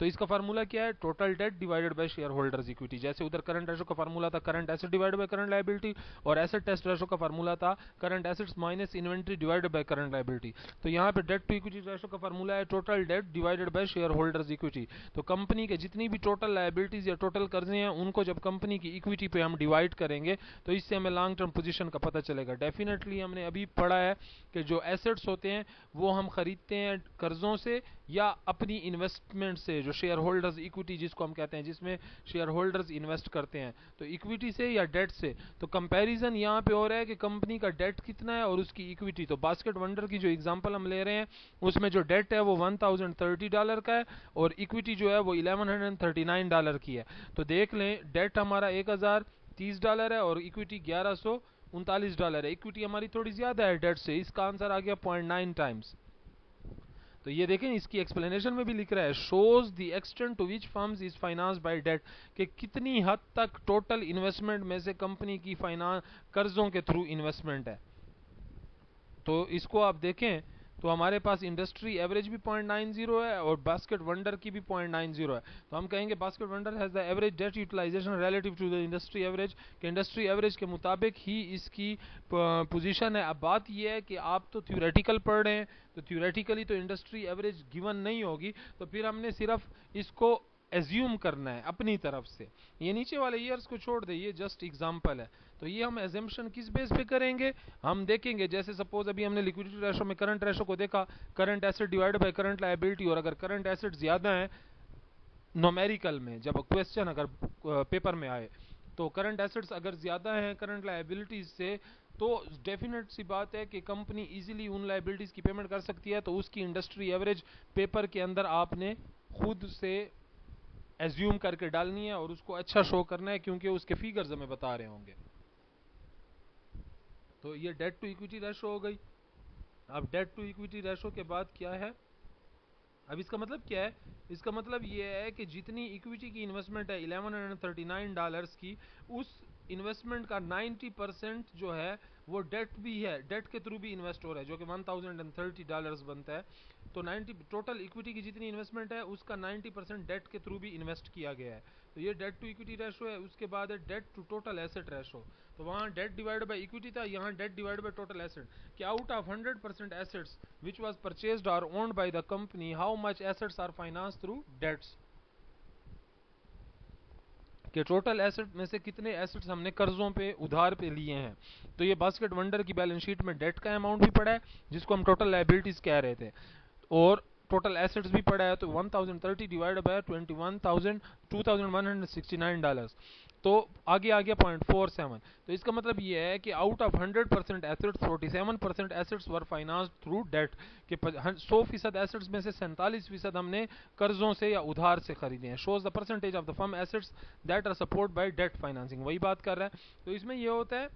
तो इसका फार्मूला क्या है, total debt divided bye share holders equity. जैसे उधर करंट रेशो का फार्मूला था current asset divided by current liability, और एसेट टेस्ट रेशो का फार्मूला था current assets minus inventory divided by current liability. तो यहाँ पे डेट टू इक्विटी रेशो का फार्मूला है total debt divided bye share holders equity. तो कंपनी के जितनी भी टोटल लायबिलिटीज या टोटल कर्जे हैं उनको जब कंपनी की इक्विटी पे हम डिवाइड करेंगे तो इससे हमें लॉन्ग टर्म पोजीशन का पता चलेगा। डेफिनेटली हमने अभी पढ़ा है कि जो एसेट्स होते हैं वो हम खरीदते हैं कर्जों से या अपनी इन्वेस्टमेंट से, जो शेयर होल्डर्स इक्विटी जिसको हम कहते हैं, जिसमें शेयर होल्डर्स इन्वेस्ट करते हैं, तो इक्विटी से या डेट से। तो कंपैरिजन यहाँ पे हो रहा है कि कंपनी का डेट कितना है और उसकी इक्विटी। तो बास्केट वंडर की जो एग्जांपल हम ले रहे हैं उसमें जो डेट है वो $1030 का है और इक्विटी जो है वो $1139 की है। तो देख लें डेट हमारा $1030 है और इक्विटी $1139 है। इक्विटी हमारी थोड़ी ज्यादा है डेट से, इसका आंसर आ गया 0.9 टाइम्स। तो ये देखें इसकी एक्सप्लेनेशन में भी लिख रहा है shows the extent to which firms is financed by debt, कि कितनी हद तक टोटल इन्वेस्टमेंट में से कंपनी की फाइनेंस कर्जों के थ्रू इन्वेस्टमेंट है। तो इसको आप देखें तो हमारे पास इंडस्ट्री एवरेज भी 0.90 है और बास्केट वंडर की भी 0.90 है। तो हम कहेंगे Basket Wonder has the average debt utilization relative to the industry average, कि इंडस्ट्री एवरेज के मुताबिक ही इसकी पोजीशन है। अब बात यह है कि आप तो थ्योरेटिकल पढ़ रहे हैं, तो थ्योरेटिकली तो इंडस्ट्री एवरेज गिवन नहीं होगी, तो फिर हमने सिर्फ इसको एज्यूम करना है अपनी तरफ से। ये नीचे वाले ईयर्स को छोड़ दे, ये जस्ट एग्जांपल है। तो ये हम एजम्पशन किस बेस पे करेंगे, हम देखेंगे जैसे सपोज अभी हमने लिक्विडिटी रेशो में करंट रेशो को देखा, current asset divide by current liability, और अगर करंट एसेट ज्यादा है न्यूमेरिकल में, जब क्वेश्चन अगर पेपर में आए तो करंट एसेट्स अगर ज्यादा हैं करंट लायबिलिटीज से, तो डेफिनेट सी बात है कि कंपनी इजीली उन लायबिलिटीज की पेमेंट कर सकती है। तो उसकी इंडस्ट्री एवरेज पेपर के अंदर आपने खुद से एज्यूम करके डालनी है और उसको अच्छा शो करना है क्योंकि उसके फिगर्स हमें बता रहे होंगे। तो ये डेट टू इक्विटी रेशो हो गई। अब डेट टू इक्विटी रेशो के बाद क्या है, अब इसका मतलब क्या है, इसका मतलब ये है कि जितनी इक्विटी की इन्वेस्टमेंट है $1139 की, उस इन्वेस्टमेंट का 90% जो है वो डेट भी है, डेट के थ्रू भी इन्वेस्ट हो रहा है, जो कि $1030 बनता है। तो 90 टोटल इक्विटी की जितनी इन्वेस्टमेंट है उसका 90% डेट के थ्रू भी इन्वेस्ट किया गया है। तो ये डेट टू इक्विटी रेशो है। उसके बाद है debt to total asset ratio. तो वहाँ डेट डिवाइड बाय इक्विटी था, यहाँ debt divide by total asset, कि out of 100% assets which was purchased or owned by the company, how much assets are financed through debts, कि total asset में से कितने assets हमने कर्जों पे उधार पे लिए हैं। तो ये बास्केट वंडर की बैलेंस शीट में डेट का अमाउंट भी पड़ा है जिसको हम टोटल लायबिलिटीज कह रहे थे, और टोटल एसेट्स भी पड़ा है। तो 1030 डिवाइड बाय 2169 तो आगे आ गया 0.47। तो इसका मतलब ये है कि out of 100% assets 47% assets were financed through debt, कि 100% एसेट्स में से 47% हमने कर्जों से या उधार से खरीदे हैं। Shows the percentage of the firm assets that are support by debt financing, वही बात कर रहा है। तो इसमें ये होता है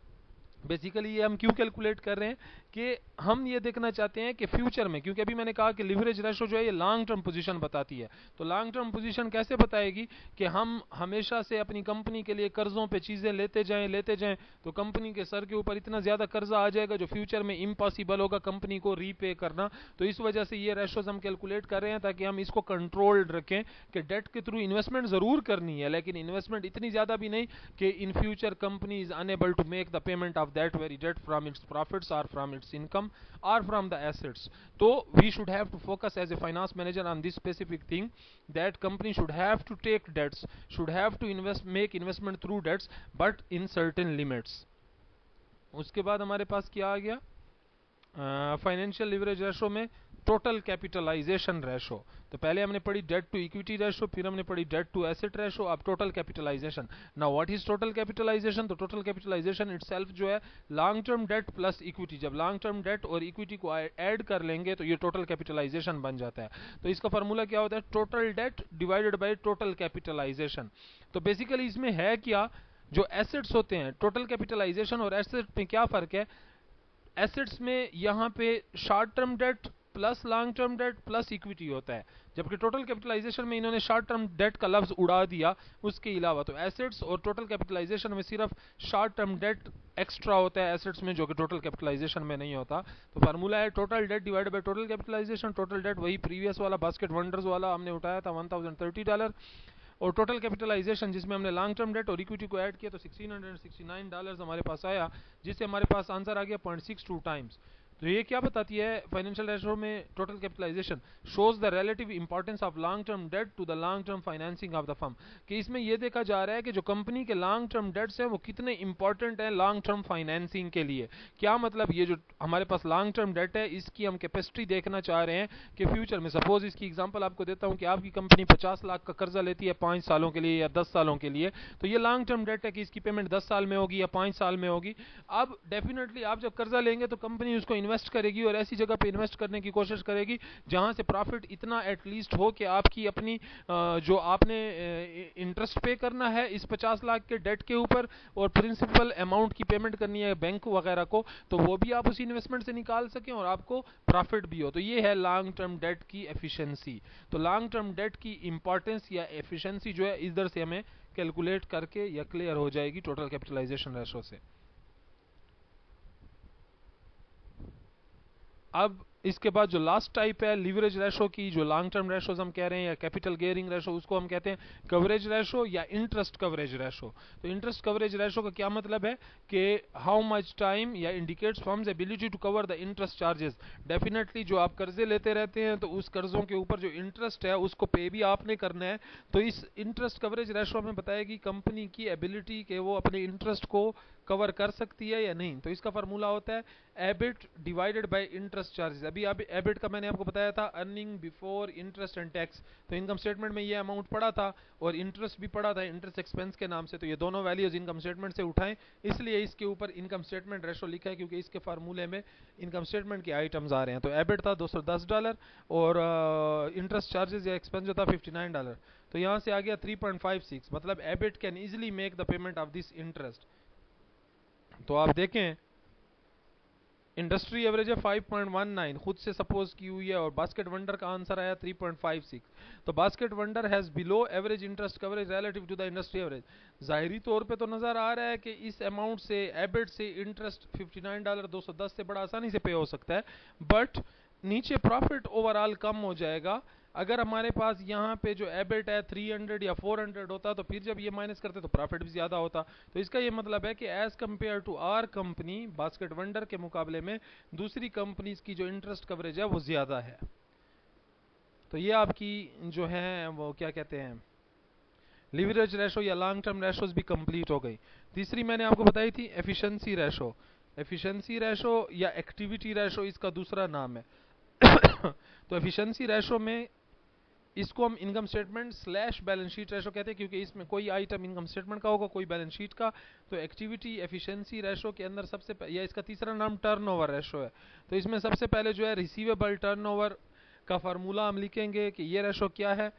बेसिकली, ये हम क्यों कैलकुलेट कर रहे हैं कि हम ये देखना चाहते हैं कि फ्यूचर में, क्योंकि अभी मैंने कहा कि लिवरेज रेशो जो है ये लॉन्ग टर्म पोजीशन बताती है। तो लॉन्ग टर्म पोजीशन कैसे बताएगी कि हम हमेशा से अपनी कंपनी के लिए कर्जों पे चीजें लेते जाएं तो कंपनी के सर के ऊपर इतना ज्यादा कर्जा आ जाएगा जो फ्यूचर में इम्पॉसिबल होगा कंपनी को रीपे करना। तो इस वजह से ये रेशोज हम कैलकुलेट कर रहे हैं ताकि हम इसको कंट्रोल्ड रखें कि डेट के थ्रू इन्वेस्टमेंट जरूर करनी है, लेकिन इन्वेस्टमेंट इतनी ज्यादा भी नहीं कि in future company is unable to make the payment of that very debt from its profits or from its income or from the assets. So we should have to focus as a finance manager on this specific thing, that company should have to take debts, should have to make investment through debts, but in certain limits. उसके बाद हमारे पास क्या आ गया financial leverage ratio में, total capitalisation ratio. तो पहले हमने पढ़ी डेट टू इक्विटी रेशो, फिर हमने पढ़ी डेट टू एसेट रेशो, अब total capitalization. Now what is total capitalization? तो टोटल कैपिटलाइजेशन इटसेल्फ जो है long term debt plus equity, जब लॉन्ग टर्म डेट और इक्विटी को ऐड कर लेंगे तो ये टोटल कैपिटलाइजेशन बन जाता है। तो इसका फार्मूला क्या होता है? Total debt divided by total capitalization. तो बेसिकली इसमें है क्या, जो एसेट्स होते हैं, टोटल कैपिटलाइजेशन और एसेट में क्या फर्क है? एसेट्स में यहाँ पे short term debt plus long term debt plus equity होता है, जबकि टोटल कैपिटलाइजेशन में इन्होंने शॉर्ट टर्म डेट का लफ्ज उड़ा दिया उसके अलावा। तो एसेट्स और टोटल कैपिटलाइजेशन में सिर्फ शॉर्ट टर्म डेट एक्स्ट्रा होता है एसेट्स में, जो कि टोटल कैपिटलाइजेशन में नहीं होता। तो फार्मूला है total debt divide by total capitalization. Total debt वही प्रीवियस वाला बास्केट वंडर्स वाला हमने उठाया था $1030, और टोटल कैपिटलाइजेशन जिसमें हमने लॉन्ग टर्म डेट और इक्विटी को ऐड किया तो $1669 हमारे पास आया, जिससे हमारे पास आंसर आ गया 0.62 टाइम्स। तो ये क्या बताती है? फाइनेंशियल रेशो में total capitalization shows the relative importance of long term debt to the long term financing of the firm, कि इसमें यह देखा जा रहा है कि जो कंपनी के लॉन्ग टर्म डेट्स हैं वो कितने इंपॉर्टेंट हैं लॉन्ग टर्म फाइनेंसिंग के लिए। क्या मतलब? ये जो हमारे पास लॉन्ग टर्म डेट है इसकी हम कैपेसिटी देखना चाह रहे हैं कि फ्यूचर में, सपोज इसकी एग्जांपल आपको देता हूं कि आपकी कंपनी 50 लाख का कर्जा लेती है 5 सालों के लिए या 10 सालों के लिए, तो ये लॉन्ग टर्म डेट है कि इसकी पेमेंट 10 साल में होगी या 5 साल में होगी। अब डेफिनेटली आप जब कर्जा लेंगे तो कंपनी उसको इन्वेस्ट करेगी और ऐसी जगह पे इन्वेस्ट करने की कोशिश करेगी जहां से प्रॉफिट इतना एटलीस्ट हो कि आपकी अपनी जो आपने इंटरेस्ट पे करना है इस 50 लाख के डेट के ऊपर और प्रिंसिपल अमाउंट की पेमेंट करनी है बैंक वगैरह को, तो वो भी आप उसी इन्वेस्टमेंट से निकाल सकें और आपको प्रॉफिट भी हो। तो ये है लॉन्ग टर्म डेट की एफिशिएंसी। तो लॉन्ग टर्म डेट की इंपॉर्टेंस या एफिशिएंसी जो है इधर से हमें कैलकुलेट करके या क्लियर हो जाएगी टोटल कैपिटलाइजेशन रेशो से। अब इसके बाद जो लास्ट टाइप है लिवरेज रेशो की, जो लॉन्ग टर्म रेशोज हम कह रहे हैं या कैपिटल गियरिंग रेशो, उसको हम कहते हैं कवरेज रेशो या इंटरेस्ट कवरेज रेशो। तो इंटरेस्ट कवरेज रेशो का क्या मतलब है कि हाउ मच टाइम या indicates firm's ability to cover the interest charges. Definitely जो आप कर्जे लेते रहते हैं तो उस कर्जों के ऊपर जो इंटरेस्ट है उसको पे भी आपने करना है। तो इस इंटरेस्ट कवरेज रेशो में बताएगी कंपनी की एबिलिटी कि वो अपने इंटरेस्ट को कवर कर सकती है या नहीं। तो इसका फार्मूला होता है EBIT divided by interest charges. अभी एबिट का मैंने आपको बताया था earning before interest and tax. तो इनकम स्टेटमेंट में ये अमाउंट पड़ा था और इंटरेस्ट भी पड़ा था इंटरेस्ट एक्सपेंस के नाम से, तो ये दोनों वैल्यूज इनकम स्टेटमेंट से उठाएं, इसलिए इसके ऊपर इनकम स्टेटमेंट रेशो लिखा है क्योंकि इसके फार्मूले में इनकम स्टेटमेंट के आइटम्स आ रहे हैं। तो एबिट था $210 और इंटरेस्ट चार्जेस या एक्सपेंस जो था $59। तो यहाँ से आ गया 3.56, मतलब EBIT can easily make the payment of this interest. तो आप देखें इंडस्ट्री एवरेज है 5.19 खुद से सपोज की हुई है और बास्केट वंडर का आंसर आया 3.56। तो Basket Wonder has below average interest coverage relative to the industry average. जाहिरी तौर पे तो नजर आ रहा है कि इस अमाउंट से एबिट से इंटरेस्ट $59 210 से बड़ा आसानी से पे हो सकता है, बट नीचे प्रॉफिट ओवरऑल कम हो जाएगा। अगर हमारे पास यहाँ पे जो एबिट है 300 या 400 होता तो फिर जब ये माइनस करते तो प्रॉफिट भी ज्यादा होता। तो इसका ये मतलब है कि as compare to our company Basket Wonder के मुकाबले में दूसरी कंपनीज की जो इंटरेस्ट कवरेज है वो ज्यादा है। तो ये आपकी जो है वो क्या कहते हैं लिवरेज रेशो या लॉन्ग टर्म रेशोज भी कंप्लीट हो गई। तीसरी मैंने आपको बताई थी एफिशिएंसी रेशो। एफिशिएंसी रेशो या एक्टिविटी रेशो इसका दूसरा नाम है। तो एफिशिएंसी रेशो में इसको हम income statement slash balance sheet ratio कहते हैं क्योंकि इसमें कोई आइटम इनकम स्टेटमेंट का होगा कोई बैलेंस शीट का। तो एक्टिविटी एफिशिएंसी रेशो के अंदर सबसे या इसका तीसरा नाम टर्नओवर रेशो है। तो इसमें सबसे पहले जो है रिसीवेबल टर्नओवर का फार्मूला हम लिखेंगे कि ये रेशो क्या है।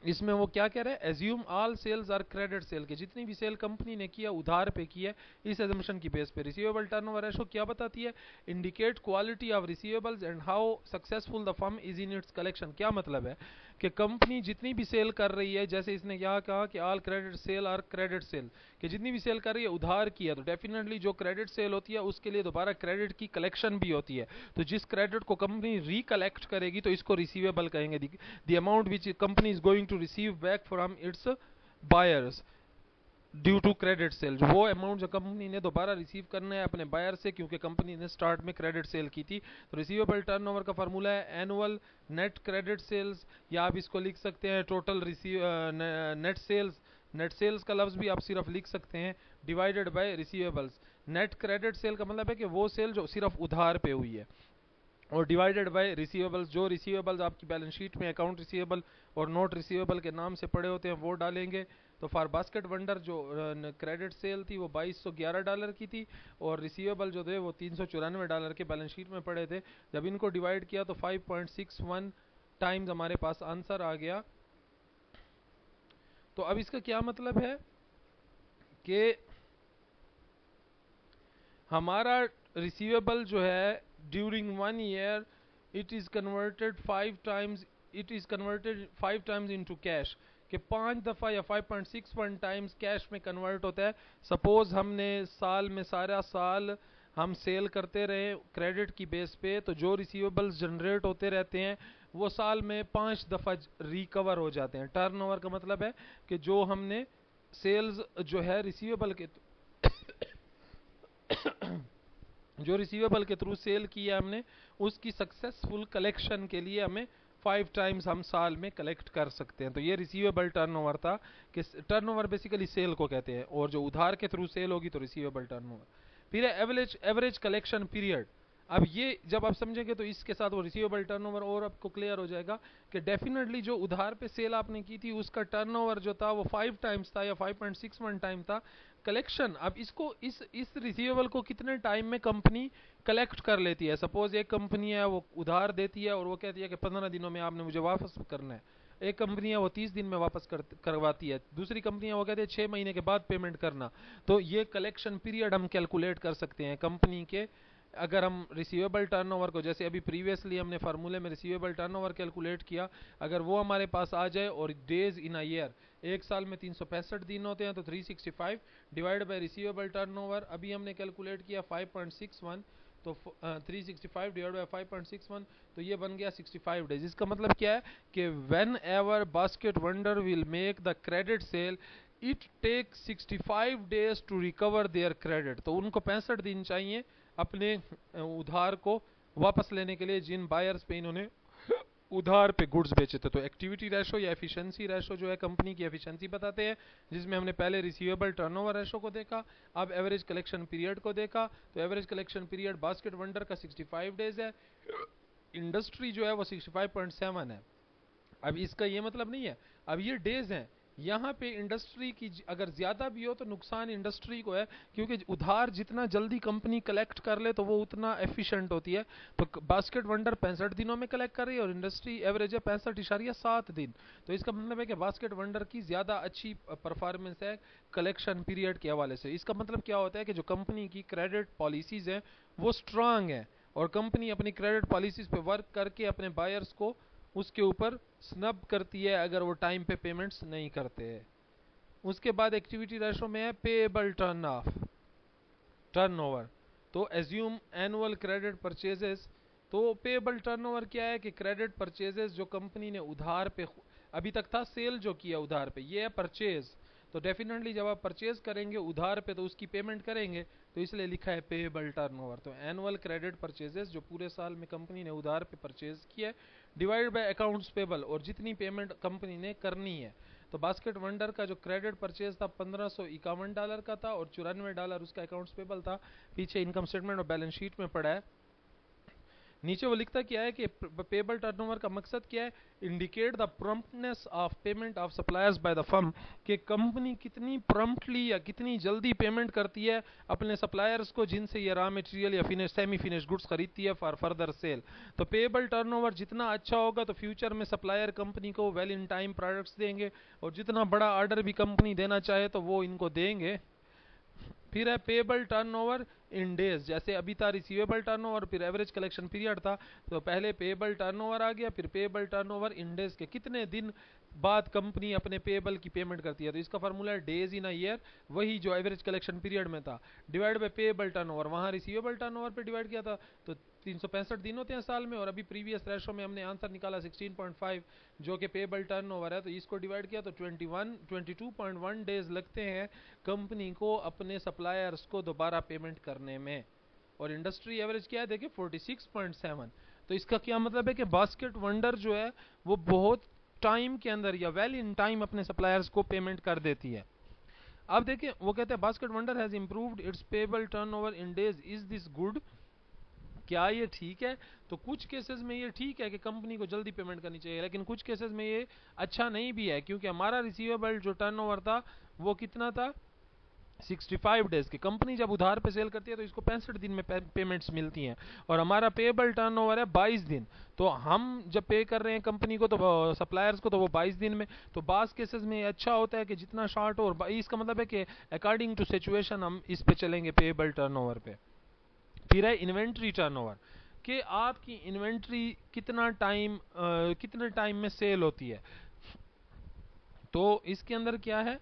इसमें वो क्या कह रहे हैं, assume all sales are credit sale, के जितनी भी सेल कंपनी ने किया उधार पे की है इस एजम्पशन की बेस पे। रिसीवेबल टर्नओवर रेशो क्या बताती है, indicate quality of receivables and how successful the firm is in its collection. क्या मतलब है कि कंपनी जितनी भी सेल कर रही है, जैसे इसने क्या कहा कि all credit sale are credit sale, कि जितनी भी सेल कर रही है उधार की है, तो डेफिनेटली जो क्रेडिट सेल होती है उसके लिए दोबारा क्रेडिट की कलेक्शन भी होती है। तो जिस क्रेडिट को कंपनी रिकलेक्ट करेगी तो इसको रिसीवेबल कहेंगे। The amount which company is going to receive back from its buyers due to credit sale, वो अमाउंट जो कंपनी ने दोबारा रिसीव करना है अपने बायर से क्योंकि कंपनी ने स्टार्ट में क्रेडिट सेल की थी। तो रिसीवेबल टर्नओवर का फार्मूला है एनुअल नेट क्रेडिट सेल्स, या आप इसको लिख सकते हैं total net sales. Net sales का लफ्ज भी आप सिर्फ लिख सकते हैं divided by receivables. Net credit sale का मतलब है कि वो सेल जो सिर्फ उधार पे हुई है। और डिवाइडेड बाय रिसीवेबल्स, जो रिसीवेबल्स आपकी बैलेंस शीट में अकाउंट रिसीवेबल और नोट रिसीवेबल के नाम से पड़े होते हैं वो डालेंगे। तो फॉर बास्केट वंडर जो क्रेडिट सेल थी वो $2211 की थी, और रिसीवेबल जो थे वो $394 के बैलेंस शीट में पड़े थे। जब इनको डिवाइड किया तो 5.61 टाइम्स हमारे पास आंसर आ गया। तो अब इसका क्या मतलब है कि हमारा रिसीवेबल जो है during 1 year it is converted 5 times into cash, कि 5 दफा या 5.61 टाइम्स कैश में कन्वर्ट होता है। सपोज हमने साल में सारा साल हम सेल करते रहे क्रेडिट की बेस पे, तो जो रिसीवेबल्स जनरेट होते रहते हैं वो साल में 5 दफा रिकवर हो जाते हैं। टर्नओवर का मतलब है कि जो हमने सेल्स जो है रिसीवेबल के जो रिसीवेबल के थ्रू सेल किया हमने, उसकी सक्सेसफुल कलेक्शन के लिए हमें 5 टाइम्स हम साल में कलेक्ट कर सकते हैं। तो ये रिसीवेबल टर्नओवर था, कि टर्नओवर बेसिकली सेल को कहते हैं, और जो उधार के थ्रू सेल होगी तो रिसीवेबल टर्नओवर। फिर है एवरेज कलेक्शन पीरियड। अब ये जब आप समझेंगे तो इसके साथ वो रिसीवेबल टर्नओवर और आपको क्लियर हो जाएगा कि डेफिनेटली जो उधार पे सेल आपने की थी उसका टर्नओवर जो था वो 5 टाइम्स था या 5.61 टाइम था कलेक्शन। अब इसको इस रिसीवेबल को कितने टाइम में कंपनी कलेक्ट कर लेती है। सपोज एक कंपनी है वो उधार देती है और वो कहती है कि 15 दिनों में आपने मुझे वापस करना है। एक कंपनी है वो 30 दिन में वापस करवाती है। दूसरी कंपनी है वो कहती है 6 महीने के बाद पेमेंट करना। तो ये कलेक्शन पीरियड हम कैलकुलेट कर सकते हैं कंपनी के। अगर हम रिसीवेबल टर्नओवर को, जैसे अभी प्रीवियसली हमने फार्मूले में रिसीवेबल टर्नओवर कैलकुलेट किया, अगर वो हमारे पास आ जाए और डेज इन अ ईयर, एक साल में 365 दिन होते हैं, तो 365 डिवाइड बाय रिसीवेबल टर्नओवर अभी हमने कैलकुलेट किया 5.61, तो 365 डिवाइड बाय 5.61, तो ये बन गया 65 डेज। इसका मतलब क्या है कि whenever Basket Wonder will make the credit sale it take 65 days to recover their credit. तो उनको 65 दिन चाहिए अपने उधार को वापस लेने के लिए जिन बायर्स पे इन्होंने उधार पे गुड्स बेचे थे। तो एक्टिविटी रेशो या एफिशिएंसी रेशो जो है कंपनी की एफिशिएंसी बताते हैं, जिसमें हमने पहले रिसीवेबल टर्नओवर रेशो को देखा, अब एवरेज कलेक्शन पीरियड को देखा। तो average collection period basket wonder का 65 डेज है, इंडस्ट्री जो है वो 65.7 है। अब इसका ये मतलब नहीं है, अब ये डेज हैं, यहाँ पे इंडस्ट्री की अगर ज्यादा भी हो तो नुकसान इंडस्ट्री को है, क्योंकि उधार जितना जल्दी कंपनी कलेक्ट कर ले तो वो उतना एफिशिएंट होती है। तो बास्केट वंडर 65 दिनों में कलेक्ट कर रही है और इंडस्ट्री एवरेज है 65.7 दिन। तो इसका मतलब है कि बास्केट वंडर की ज्यादा अच्छी परफॉर्मेंस है कलेक्शन पीरियड के हवाले से। इसका मतलब क्या होता है कि जो कंपनी की क्रेडिट पॉलिसीज है वो स्ट्रांग है, और कंपनी अपनी क्रेडिट पॉलिसीज पे वर्क करके अपने बायर्स को उसके ऊपर स्नब करती है अगर वो टाइम पे पेमेंट्स नहीं करते हैं। उसके बाद एक्टिविटी रेशो में है पेएबल टर्नओवर। तो एज्यूम एनुअल क्रेडिट परचेजेस। तो पेएबल टर्नओवर क्या है कि क्रेडिट परचेजेस जो कंपनी ने उधार पे, अभी तक था सेल जो किया उधार पे, ये है परचेज। तो डेफिनेटली जब आप परचेज करेंगे उधार पे तो उसकी पेमेंट करेंगे, तो इसलिए लिखा है पेएबल टर्नओवर। तो एनुअल क्रेडिट परचेजेस जो पूरे साल में कंपनी ने उधार पे परचेज किया है, डिवाइड बाय अकाउंट्स पेबल, और जितनी पेमेंट कंपनी ने करनी है। तो बास्केट वंडर का जो क्रेडिट परचेज था $1551 का था, और $94 उसका अकाउंट्स पेबल था। पीछे इनकम स्टेटमेंट और बैलेंस शीट में पड़ा है। नीचे वो लिखता क्या है कि पेबल टर्नओवर का मकसद क्या है, indicate the promptness of payment of suppliers by the firm, कि कंपनी कितनी प्रॉम्प्टली या कितनी जल्दी पेमेंट करती है अपने सप्लायर्स को जिनसे ये रॉ मटेरियल या फिनिश सेमी फिनिश गुड्स खरीदती है फॉर फर्दर सेल। तो पेबल टर्नओवर जितना अच्छा होगा तो फ्यूचर में सप्लायर कंपनी को वेल इन टाइम प्रोडक्ट्स देंगे, और जितना बड़ा ऑर्डर भी कंपनी देना चाहे तो वो इनको देंगे। फिर है पेबल टर्नओवर इन डेज, जैसे अभी था रिसीवेबल टर्नओवर फिर एवरेज कलेक्शन पीरियड था, तो पहले पेबल टर्नओवर आ गया, फिर पेबल टर्नओवर इन डेज के कितने दिन बाद कंपनी अपने पेबल की पेमेंट करती है। तो इसका फार्मूला है डेज इन अ ईयर, वही जो एवरेज कलेक्शन पीरियड में था, डिवाइड बाय पेबल टर्नओवर, वहां रिसीवेबल टर्नओवर पे डिवाइड किया था, तो 365 दिन होते हैं साल में, और अभी प्रीवियस रेशो में हमने आंसर निकाला 16.5 जो कि पेबल टर्नओवर है, तो इसको डिवाइड किया तो 22.1 डेज लगते हैं कंपनी को अपने सप्लायर्स को दोबारा पेमेंट करने में। और इंडस्ट्री एवरेज क्या है देखिए 46.7। तो इसका क्या मतलब है कि बास्केट वंडर जो है वो बहुत टाइम के अंदर या वेल इन टाइम अपने सप्लायर्स को पेमेंट कर देती है। अब देखिए वो कहते हैं basket Wonder has improved it's payable turnover in days, is this good. क्या ये ठीक है? तो कुछ केसेस में ये ठीक है कि कंपनी को जल्दी पेमेंट करनी चाहिए, लेकिन कुछ केसेस में ये अच्छा नहीं भी है, क्योंकि हमारा रिसीवेबल जो टर्नओवर था वो कितना था, 65 डेज की। कंपनी जब उधार पे सेल करती है तो इसको 65 दिन में पेमेंट्स मिलती हैं, और हमारा पेएबल टर्नओवर है 22 दिन। तो हम जब पे कर रहे हैं कंपनी को, तो सप्लायर्स को, तो वो 22 दिन में। तो बास केसेस में अच्छा होता है कि जितना शॉर्ट हो, और इसका मतलब है कि अकॉर्डिंग टू सिचुएशन हम इस पे चलेंगे पेएबल टर्नओवर पे। फिर है इन्वेंट्री टर्नओवर, कि आपकी इन्वेंट्री कितने टाइम में सेल होती है। तो इसके अंदर क्या है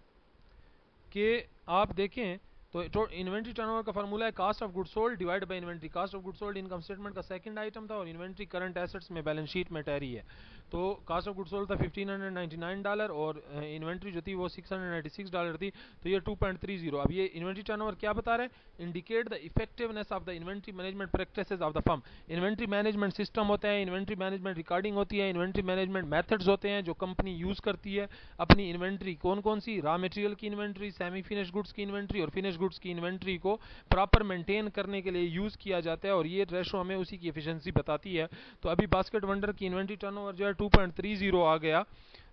कि आप देखें तो इन्वेंट्री टर्नओवर का फार्मूला है cost of good sold divide by inventory. Cost of good sold income statement का सेकंड आइटम था, और इन्वेंट्री करंट एसेट्स में बैलेंस शीट में टैरी है। तो कॉस्ट ऑफ गुड सोल्ड था $1599, और इन्वेंट्री जो थी वो $696 थी, तो ये 2.30। अब ये इन्वेंट्री टर्नओवर क्या बता रहे हैं, indicate the effectiveness of the inventory management practices of the firm. Inventory management system होता है, इन्वेंट्री मैनेजमेंट रिकॉर्डिंग होती है, इन्वेंट्री मैनेजमेंट मेथड्स होते हैं जो कंपनी यूज करती है अपनी इन्वेंट्री, कौन कौन सी, रॉ मटेरियल की इन्वेंट्री, सेमी फिनिश गुड्स की इन्वेंट्री और फिनिश गुड्स की इन्वेंट्री को प्रॉपर मेंटेन करने के लिए यूज किया जाता है, और ये रेशो हमें उसी की एफिशिएंसी बताती है। तो अभी बास्केट वंडर की इन्वेंट्री टर्नओवर जो है 2.30 आ गया,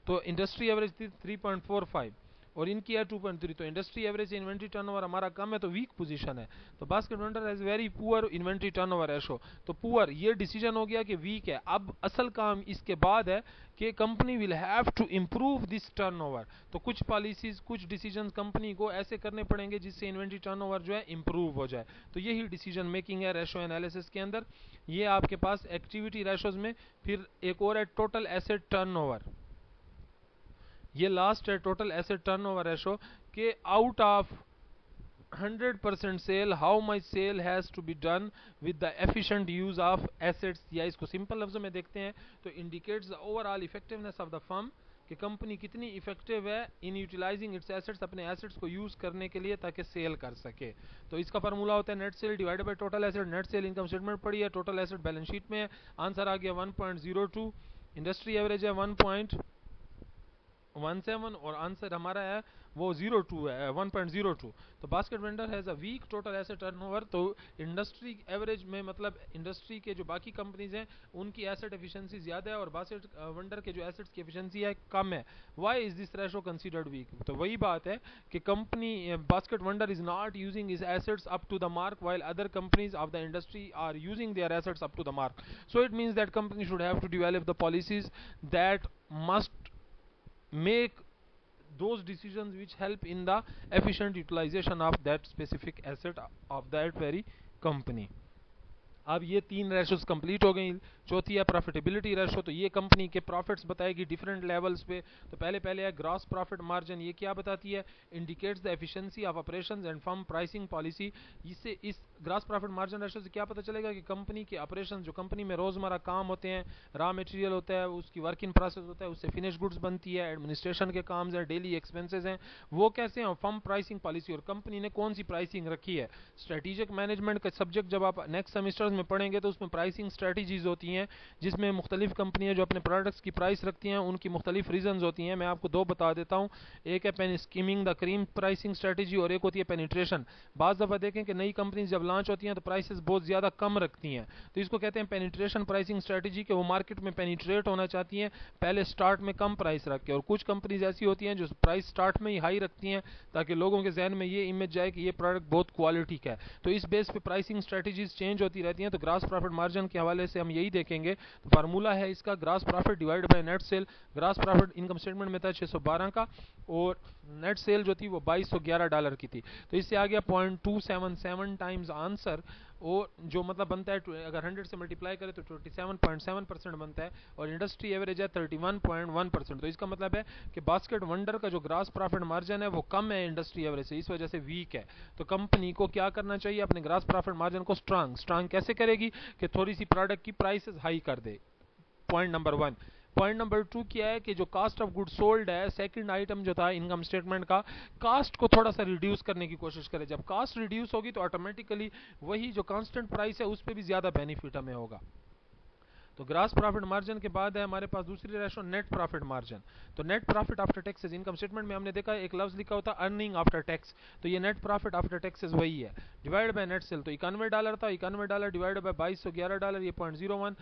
तो इंडस्ट्री एवरेज थी 3.45 और इनकी है 2.3। तो इंडस्ट्री एवरेज से इन्वेंट्री टर्नओवर हमारा कम है, तो वीक पोजीशन है। तो Basket Wonder has very poor inventory turnover ratio. तो पुअर ये डिसीजन हो गया कि वीक है। अब असल काम इसके बाद है कि company will have to improve this turnover. तो कुछ पॉलिसीज, कुछ डिसीजन कंपनी को ऐसे करने पड़ेंगे जिससे इन्वेंट्री टर्नओवर जो है इंप्रूव हो जाए। तो यही डिसीजन मेकिंग है रेशो एनालिसिस के अंदर। ये आपके पास एक्टिविटी रेशोज में। फिर एक और है टोटल एसेट टर्नओवर, ये लास्ट है टोटल एसेट टर्नओवर रेशो, के out of 100% sale how much sale has to be done with the efficient use of assets. या इसको सिंपल लफ्जों में देखते हैं तो indicates the overall effectiveness of the firm, कि कंपनी कितनी इफेक्टिव है इन यूटिलाइजिंग इट्स एसेट्स, अपने एसेट्स को यूज करने के लिए ताकि सेल कर सके। तो इसका फार्मूला होता है net cell divided by total asset. Net cell income statement पड़ी है, टोटल एसेट बैलेंस शीट में है। आंसर आ गया 1.02, इंडस्ट्री एवरेज है 1.17 और आंसर हमारा है वो 02 है 1.02। तो Basket Vendor has a weak total asset turnover. तो इंडस्ट्री एवरेज में मतलब इंडस्ट्री के जो बाकी कंपनीज हैं उनकी एसेट एफिशिएंसी ज्यादा है और बास्केट वेंडर के जो एसेट्स की एफिशिएंसी है कम है। Why is this ratio considered weak? तो वही बात है कि company Basket Vendor is not using his assets up to the mark while other companies of the industry are using their assets up to the mark. So it means that company should have to develop the policies that must make those decisions which help in the efficient utilization of that specific asset of that very company. अब ये तीन ratios complete हो गई। चौथी है profitability ratio. तो ये company के प्रॉफिट्स बताएगी डिफरेंट लेवल्स पे। तो पहले है ग्रॉस प्रॉफिट मार्जिन। ये क्या बताती है? Indicates the efficiency of operations and firm pricing policy. इससे इस ग्रॉस प्रॉफिट मार्जिन रेशो से क्या पता चलेगा कि कंपनी के ऑपरेशन, जो कंपनी में रोजमर्रा काम होते हैं, रॉ मटेरियल होता है, उसकी वर्क इन प्रोसेस होता है, उससे फिनिश गुड्स बनती है, एडमिनिस्ट्रेशन के काम है, डेली एक्सपेंसेस हैं, वो कैसे हैं, फर्म प्राइसिंग पॉलिसी और कंपनी ने कौन सी प्राइसिंग रखी है। स्ट्रेटेजिक मैनेजमेंट का सब्जेक्ट जब आप नेक्स्ट सेमेस्टर में पढ़ेंगे तो उसमें प्राइसिंग स्ट्रेटजीज होती हैं, जिसमें मुख्तलिफ कंपनियां जो अपने प्रोडक्ट्स की प्राइस रखती हैं उनकी मुख्तलिफ रीजंस होती हैं। मैं आपको दो बता देता हूं। एक है pen skimming the cream pricing strategy और एक होती है पेनिट्रेशन। बाज़ दफ़ा देखें कि नई कंपनीज जब लॉन्च होती हैं तो प्राइसेस बहुत ज़्यादा कम रखती हैं, तो इसको कहते हैं पेनिट्रेशन प्राइसिंग स्ट्रेटजी, कि वो मार्केट में पेनिट्रेट होना चाहती हैं, पहले स्टार्ट में कम प्राइस रख के। और कुछ कंपनीज ऐसी होती हैं जो प्राइस स्टार्ट में ही हाई रखती हैं ताकि लोगों के जहन में ये इमेज जाए कि ये प्रोडक्ट बहुत क्वालिटी का है। तो इस बेस पे प्राइसिंग स्ट्रेटजीज चेंज होती रहती हैं। तो ग्रॉस प्रॉफिट मार्जिन के हवाले से हम यही देखेंगे। तो फार्मूला है इसका gross profit divide by net cell. Gross profit income statement में था 612 का और नेट सेल जो थी वो $2211 की थी। तो इससे आ गया 0.277 टाइम्स आंसर, और जो मतलब बनता है अगर 100 से मल्टीप्लाई करें तो 27.7% बनता है और इंडस्ट्री एवरेज है 31.1%। तो इसका मतलब है कि बास्केट वंडर का जो ग्रॉस प्रॉफिट मार्जिन है वो कम है इंडस्ट्री एवरेज से, इस वजह से वीक है। तो कंपनी को क्या करना चाहिए? अपने ग्रॉस प्रॉफिट मार्जिन को स्ट्रांग कैसे करेगी? कि थोड़ी सी प्रोडक्ट की प्राइसेस हाई कर दे। Point number 1। पॉइंट नंबर 2 क्या है कि जो कास्ट ऑफ गुड सोल्ड है, सेकंड आइटम जो था इनकम स्टेटमेंट का, कास्ट को थोड़ा सा रिड्यूस करने की कोशिश करें। जब कास्ट रिड्यूस होगी तो ऑटोमेटिकली वही जो कांस्टेंट प्राइस है उस पर भी ज्यादा बेनिफिट हमें होगा। तो ग्रॉस प्रॉफिट मार्जिन के बाद है हमारे पास दूसरी रेशो नेट प्रॉफिट मार्जिन। तो net profit after taxes, income statement में हमने देखा एक लफ्ज लिखा होता अर्निंग आफ्टर टैक्स, तो ये नेट प्रॉफिट आफ्टर टैक्सेस वही है, डिवाइड बाय नेट सेल। तो $91 था, $91 डिवाइड बाय $2211, ये 0.01।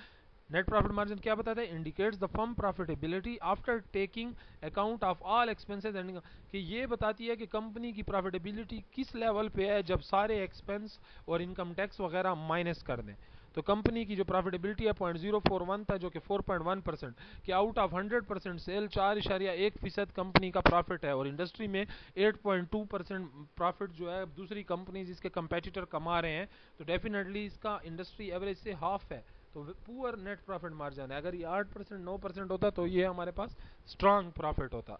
नेट प्रॉफिट मार्जिन क्या बताता है? Indicates the firm profitability after taking account of all expenses and, कि ये बताती है कि कंपनी की प्रॉफिटेबिलिटी किस लेवल पे है जब सारे एक्सपेंस और इनकम टैक्स वगैरह माइनस कर दें। तो कंपनी की जो प्रॉफिटेबिलिटी है 0.041 था, जो कि 4.1%, कि आउट ऑफ 100% सेल 4.1% कंपनी का प्रॉफिट है, और इंडस्ट्री में 8.2% प्रॉफिट जो है दूसरी कंपनी जिसके कंपेटिटर कमा रहे हैं, तो डेफिनेटली इसका इंडस्ट्री एवरेज से हाफ है। तो पुअर नेट प्रॉफिट मार्जिन है। अगर ये 8% 9% होता तो ये हमारे पास स्ट्रांग प्रॉफिट होता।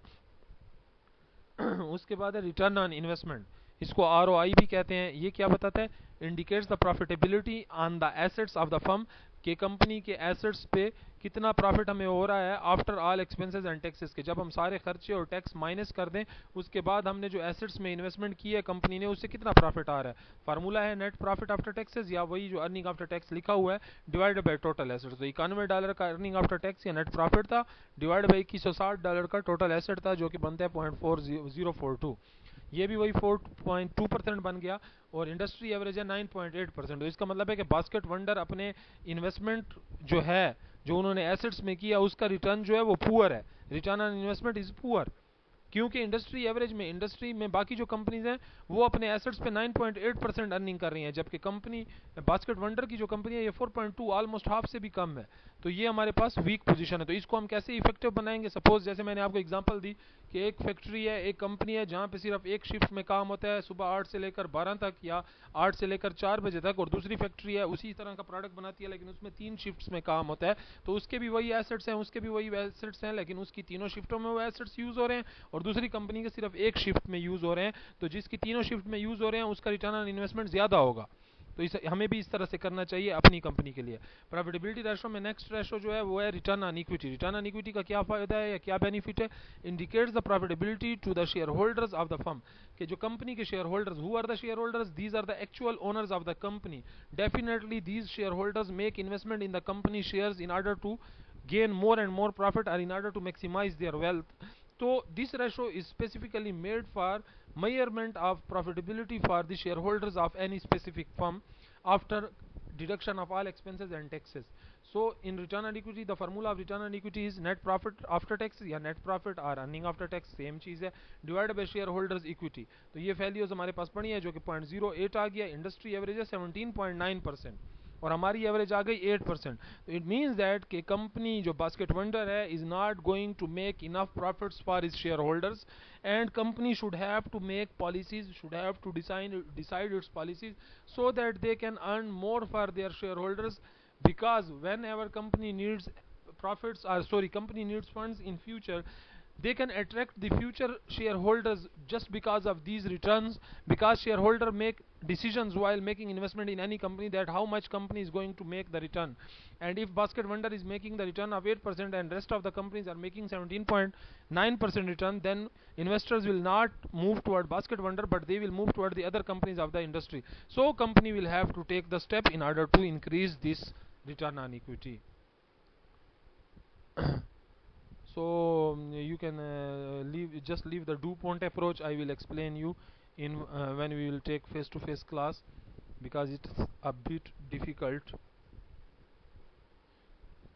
उसके बाद है रिटर्न ऑन इन्वेस्टमेंट, इसको ROI भी कहते हैं। ये क्या बताता है? Indicates the profitability on the assets of the firm, के कंपनी के एसेट्स पे कितना प्रॉफिट हमें हो रहा है after all expenses and taxes के, जब हम सारे खर्चे और टैक्स माइनस कर दें, उसके बाद हमने जो एसेट्स में इन्वेस्टमेंट की है कंपनी ने, उससे कितना प्रॉफिट आ रहा है। फार्मूला है नेट प्रॉफिट आफ्टर टैक्सेस, या वही जो अर्निंग आफ्टर टैक्स लिखा हुआ है, डिवाइडेड बाय टोटल एसेट्स। तो $91 का अर्निंग आफ्टर टैक्स या नेट प्रॉफिट था, डिवाइड बाय $2160 का टोटल एसेट था, जो कि बनता है 0.4042। ये भी वही 4.2% बन गया, और इंडस्ट्री एवरेज है 9.8%। तो इसका मतलब है कि बास्केट वंडर अपने इन्वेस्टमेंट जो है, जो उन्होंने एसेट्स में किया, उसका रिटर्न जो है वो पुअर है, return on investment is poor, क्योंकि इंडस्ट्री में बाकी जो कंपनीज हैं वो अपने एसेट्स पे 9.8% अर्निंग कर रही हैं, जबकि कंपनी बास्केट वंडर की जो कंपनी है ये 4.2, ऑलमोस्ट हाफ से भी कम है। तो ये हमारे पास वीक पोजीशन है। तो इसको हम कैसे इफेक्टिव बनाएंगे? सपोज जैसे मैंने आपको एग्जांपल दी कि एक फैक्ट्री है, एक कंपनी है जहाँ पे सिर्फ एक शिफ्ट में काम होता है, सुबह 8 से लेकर 12 तक या 8 से लेकर 4 बजे तक, और दूसरी फैक्ट्री है उसी तरह का प्रोडक्ट बनाती है लेकिन उसमें 3 शिफ्ट्स में काम होता है, तो उसके भी वही एसेट्स हैं, उसके भी वही एसेट्स हैं, लेकिन उसकी तीनों शिफ्टों में वो एसेट्स यूज हो रहे हैं, और दूसरी कंपनी के सिर्फ एक शिफ्ट में यूज हो रहे हैं। तो जिसकी तीनों शिफ्ट में यूज हो रहे हैं उसका रिटर्न ऑन इन्वेस्टमेंट ज्यादा होगा। तो हमें भी इस तरह से करना चाहिए अपनी कंपनी के लिए। प्रॉफिटेबिलिटी रेशो में नेक्स्ट रेशो जो है वो है return on equity. Return on equity का क्या फायदा है या क्या बेनिफिट है? Indicates the profitability to the shareholders of the firm, कि जो कंपनी के shareholders, who are the shareholders? These are the actual owners of the company. Definitely these shareholders make investment in the company shares in order to gain more and more profit, or in order to maximize their wealth. So this ratio is specifically made for measurement of profitability for the shareholders of any specific firm after deduction of all expenses and taxes. So in return on equity, the formula of return on equity is net profit after tax या net profit और earning after tax same चीज है, divided by shareholders equity। तो ये values हमारे पास पड़ी है, जो कि 0.08 आ गया, इंडस्ट्री एवरेज है 17.9%, और हमारी एवरेज आ गई 8%। तो इट मीन्स दैट कि कंपनी जो बास्केट वंडर है is not going to make enough profits for its shareholders, and company should have to make policies, should have to decide its policies so that they can earn more for their shareholders, because whenever company needs company needs funds in future, they can attract the future shareholders just because of these returns, because shareholder make decisions while making investment in any company that how much company is going to make the return. And if basket wonder is making the return of 8% and rest of the companies are making 17.9% return, then investors will not move toward basket wonder, but they will move toward the other companies of the industry. So company will have to take the step in order to increase this return on equity. So you can leave the DuPont approach. I will explain you in when we will take face-to-face class, because it's a bit difficult.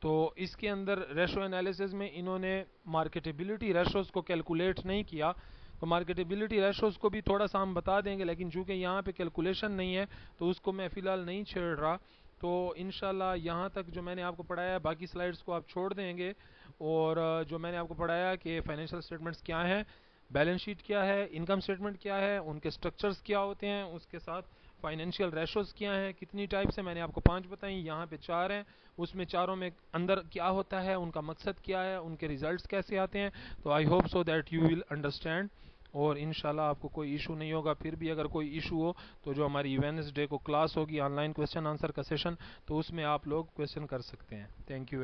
तो इसके अंदर ratio analysis में इन्होंने marketability ratios को calculate नहीं किया, तो marketability ratios को भी थोड़ा सा हम बता देंगे, लेकिन चूंकि यहाँ पे कैलकुलेशन नहीं है तो उसको मैं फ़िलहाल नहीं छेड़ रहा। तो इंशाल्लाह यहाँ तक जो मैंने आपको पढ़ाया, बाकी स्लाइड्स को आप छोड़ देंगे, और जो मैंने आपको पढ़ाया कि फाइनेंशियल स्टेटमेंट्स क्या हैं, बैलेंस शीट क्या है, इनकम स्टेटमेंट क्या है, उनके स्ट्रक्चर्स क्या होते हैं, उसके साथ फाइनेंशियल रेशोज क्या हैं, कितनी टाइप्स हैं, मैंने आपको 5 बताई, यहाँ पे 4 हैं, उसमें चारों में अंदर क्या होता है, उनका मकसद क्या है, उनके रिजल्ट्स कैसे आते हैं। तो I hope so that you will understand, और इंशाल्लाह आपको कोई इशू नहीं होगा। फिर भी अगर कोई इशू हो तो जो हमारी वेडनेसडे को क्लास होगी ऑनलाइन क्वेश्चन आंसर का सेशन, तो उसमें आप लोग क्वेश्चन कर सकते हैं। Thank you.